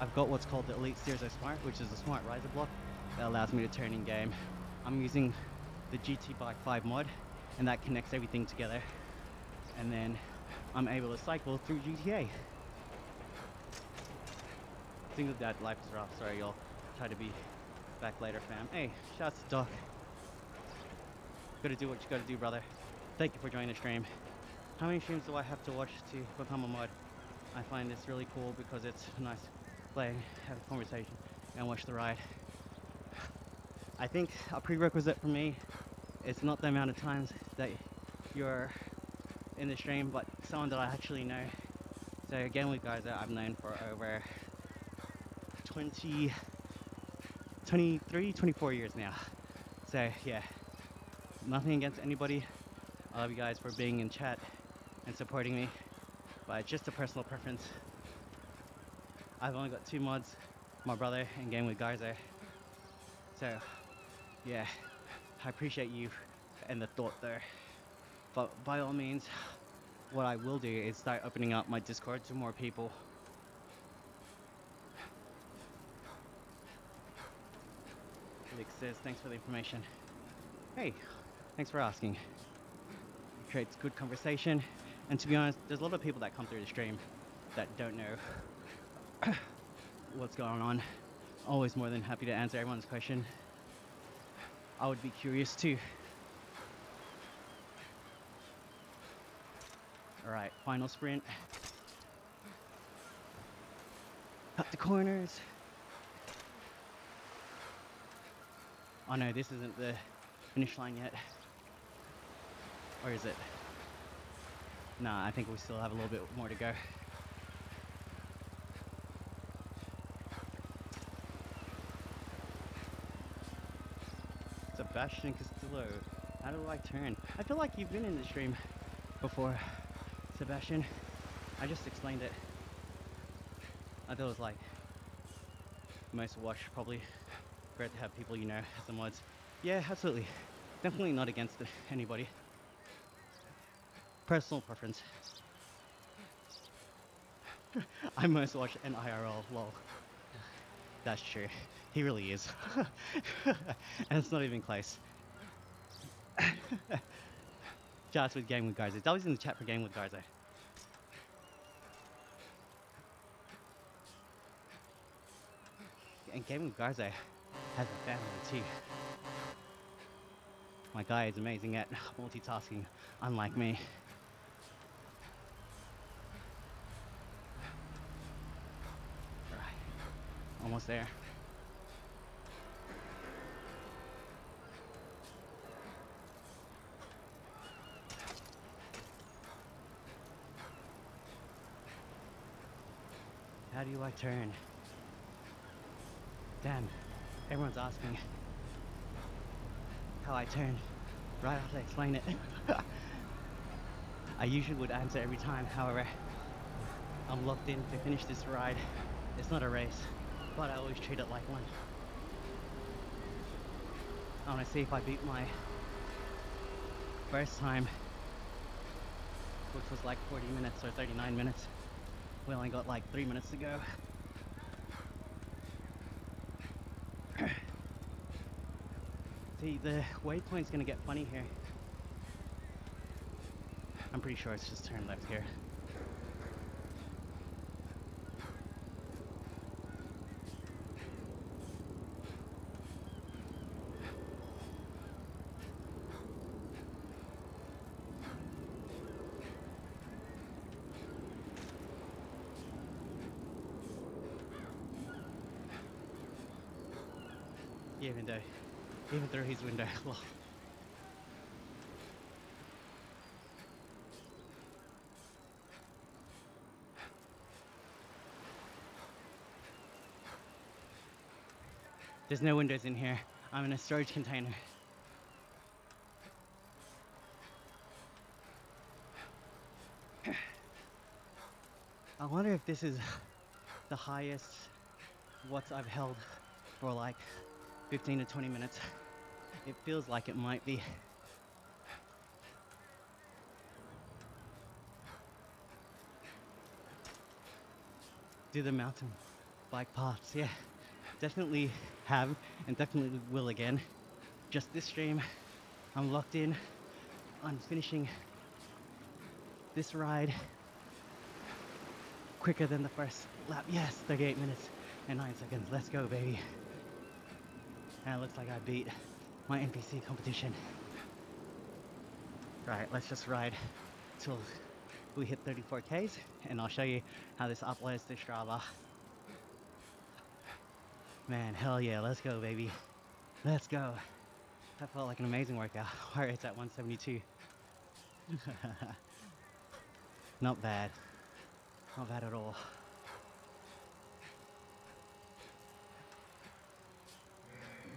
A: I've got what's called the Elite Steers Smart, which is a smart riser block that allows me to turn in game. I'm using the GT Bike 5 mod, and that connects everything together. And then I'm able to cycle through GTA. Single dad life is rough. Sorry, y'all. Try to be back later, fam. Hey, shouts to Doc. Gotta do what you gotta do, brother. Thank you for joining the stream. How many streams do I have to watch to become a mod? I find this really cool because it's nice playing, have a conversation, and watch the ride. I think a prerequisite for me is not the amount of times that you're in the stream, but someone that I actually know. So again, with guys that I've known for over 20, 23, 24 years now. So yeah, nothing against anybody. I love you guys for being in chat and supporting me, but it's just a personal preference. I've only got 2 mods, my brother and Game with Garza. So yeah, I appreciate you and the thought there. But by all means, what I will do is start opening up my Discord to more people. Felix says, thanks for the information. Hey, thanks for asking. It creates good conversation. And to be honest, there's a lot of people that come through the stream that don't know what's going on. Always more than happy to answer everyone's question. I would be curious too. Alright, final sprint. Cut the corners. Oh no, this isn't the finish line yet. Or is it? Nah, I think we still have a little bit more to go. Sebastian Castillo, how do I turn? I feel like you've been in the stream before, Sebastian. I just explained it. I thought it was like most watch, probably. Great to have people you know as the mods. Yeah, absolutely. Definitely not against anybody. Personal preference. I most watch an IRL, lol. That's true. He really is. And it's not even close. Just with Game with Garza. That was in the chat for Game with Garza. And Game with Garza has a family too. My guy is amazing at multitasking, unlike me. Alright, almost there. How do you like turn? Damn, everyone's asking how I turn right after I explain it. I usually would answer every time, however, I'm locked in to finish this ride. It's not a race, but I always treat it like one. I want to see if I beat my first time, which was like 40 minutes or 39 minutes. We only got like 3 minutes to go. See, the waypoint's gonna get funny here. I'm pretty sure it's just turn left here. Even through his window. There's no windows in here. I'm in a storage container. I wonder if this is the highest watts I've held for like 15 to 20 minutes. It feels like it might be. Do the mountain bike paths, yeah. Definitely have and definitely will again. Just this stream, I'm locked in on finishing this ride quicker than the first lap. Yes, 38 minutes and 9 seconds. Let's go, baby. And it looks like I beat my NPC competition. Right, let's just ride till we hit 34Ks, and I'll show you how this uploads to Strava. Man, hell yeah, let's go, baby. Let's go. That felt like an amazing workout. Heart rate's at 172. Not bad. Not bad at all.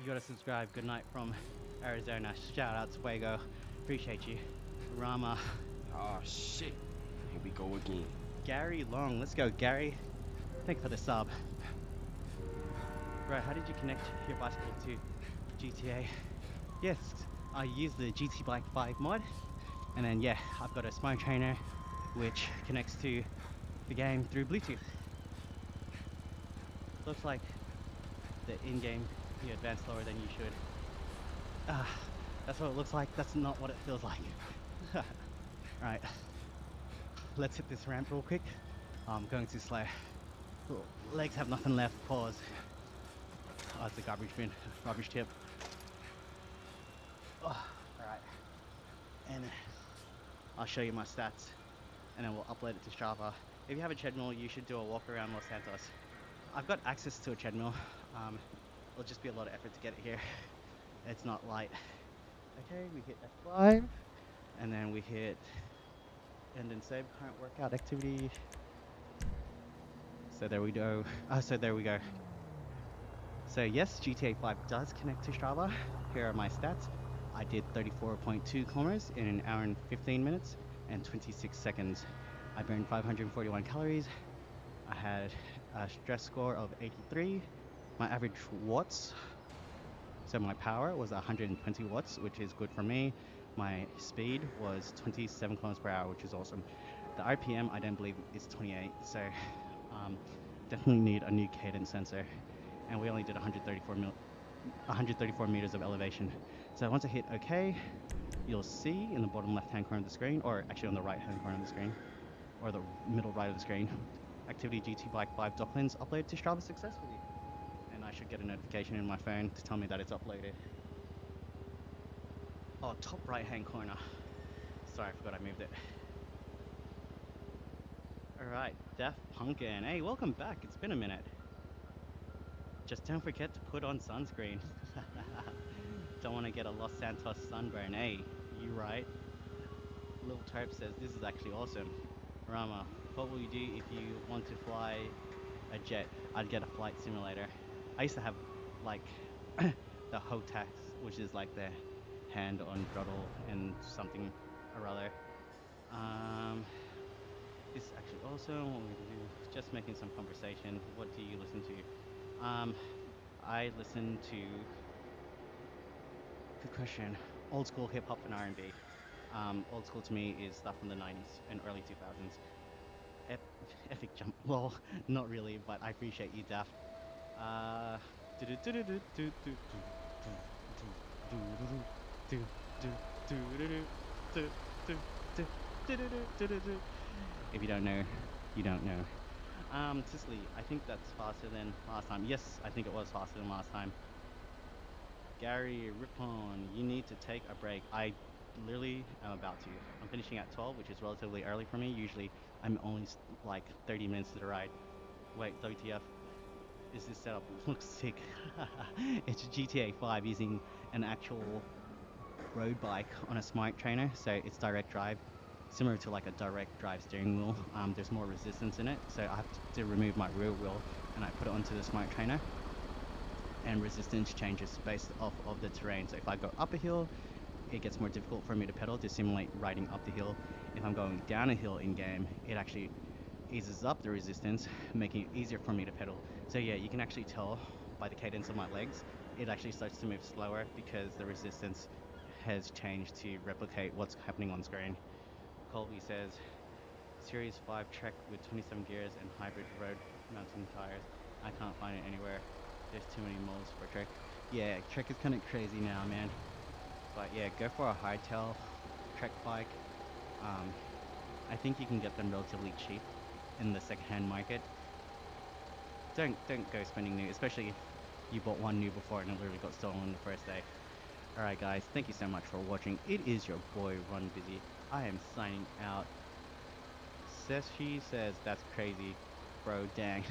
A: You gotta subscribe. Good night from Arizona. Shout out to Fuego. Appreciate you. Rama.
F: Oh shit. Here we go again.
A: Gary Long. Let's go, Gary. Thanks for the sub. Bro, how did you connect your bicycle to GTA? Yes, I use the GT Bike 5 mod. And then, yeah, I've got a smart trainer which connects to the game through Bluetooth. Looks like the in-game you advance slower than you should. That's what it looks like. That's not what it feels like. Alright, let's hit this ramp real quick. I'm going too slow. Legs have nothing left. Pause. Oh, it's a garbage bin. Rubbish tip. Oh, alright. And I'll show you my stats. And then we'll upload it to Strava. If you have a treadmill, you should do a walk around Los Santos. I've got access to a treadmill. It'll just be a lot of effort to get it here. It's not light. Okay, we hit F5. And then we hit end and save current workout activity. So there we go. So there we go. So yes, GTA 5 does connect to Strava. Here are my stats. I did 34.2 kilometers in an hour and 15 minutes and 26 seconds. I burned 541 calories. I had a stress score of 83. My average watts, so my power was 120 watts, which is good for me. My speed was 27 kilometers per hour, which is awesome. The RPM I don't believe is 28, so definitely need a new cadence sensor. And we only did 134 meters of elevation. So once I hit OK, you'll see in the bottom left-hand corner of the screen, or actually on the right-hand corner of the screen, or the middle right of the screen, Activity GT Bike 5 Docklands uploaded to Strava successfully. And I should get a notification in my phone to tell me that it's uploaded. Oh, top right-hand corner. Sorry, I forgot I moved it. Alright, Daft Punkin. Hey, welcome back. It's been a minute. Just don't forget to put on sunscreen. Don't want to get a Los Santos sunburn. Hey, you right. Lil Terp says, this is actually awesome. Rama, what will you do if you want to fly a jet? I'd get a flight simulator. I used to have, like, the HOTAS, which is like the hand on throttle and something or other. This is actually awesome. What we're going to do is just making some conversation. What do you listen to? I listen to, good question, old school hip hop and R&B. Old school to me is stuff from the 90s and early 2000s. Epic jump. Well, not really, but I appreciate you, Daft. If you don't know, you don't know. Sicily, I think that's faster than last time. Yes, I think it was faster than last time. Gary Rippon, you need to take a break. I literally am about to. I'm finishing at 12, which is relatively early for me. Usually I'm only like 30 minutes to the ride. Wait, WTF? Is this setup? Looks sick. It's GTA 5 using an actual road bike on a smart trainer, so it's direct drive, similar to like a direct drive steering wheel. There's more resistance in it, so I have to remove my rear wheel and I put it onto the smart trainer, and resistance changes based off of the terrain. So if I go up a hill, it gets more difficult for me to pedal to simulate riding up the hill. If I'm going down a hill in game, it actually eases up the resistance, making it easier for me to pedal. So yeah, you can actually tell by the cadence of my legs, it actually starts to move slower because the resistance has changed to replicate what's happening on screen. Colby says, Series 5 Trek with 27 gears and hybrid road mountain tires. I can't find it anywhere. There's too many modes for Trek. Yeah, Trek is kind of crazy now, man. But yeah, go for a hardtail Trek bike. I think you can get them relatively cheap in the second-hand market. Don't go spending new, especially if you bought one new before and it literally got stolen the first day. Alright guys, thank you so much for watching. It is your boy Run Busy. I am signing out. She says that's crazy, bro. Dang.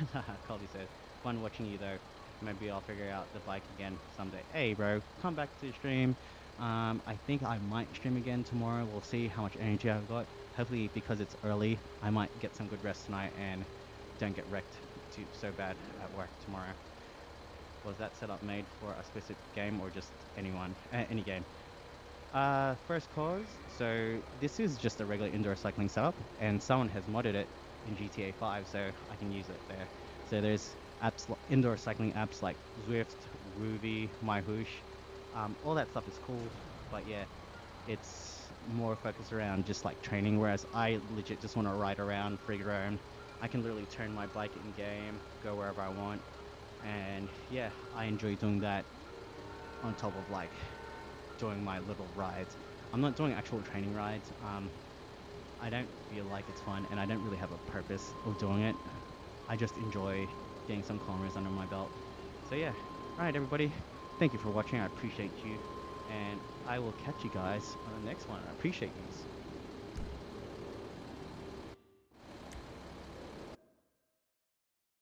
A: Colby says, fun watching you though. Maybe I'll figure out the bike again someday. Hey, bro, come back to the stream. I think I might stream again tomorrow. We'll see how much energy I've got. Hopefully, because it's early, I might get some good rest tonight and don't get wrecked so bad at work tomorrow. Was that setup made for a specific game or just any game? First cause, so this is just a regular indoor cycling setup, and someone has modded it in GTA 5, so I can use it there. So there's apps, indoor cycling apps like Zwift, Ruby, MyWhoosh. All that stuff is cool, but yeah, it's more focused around just like training, whereas I legit just want to ride around, free roam. I can literally turn my bike in game, go wherever I want, and yeah, I enjoy doing that on top of like doing my little rides. I'm not doing actual training rides. I don't feel like it's fun, and I don't really have a purpose of doing it. I just enjoy getting some kilometers under my belt. So yeah, alright everybody, thank you for watching. I appreciate you, and I will catch you guys on the next one. I appreciate you.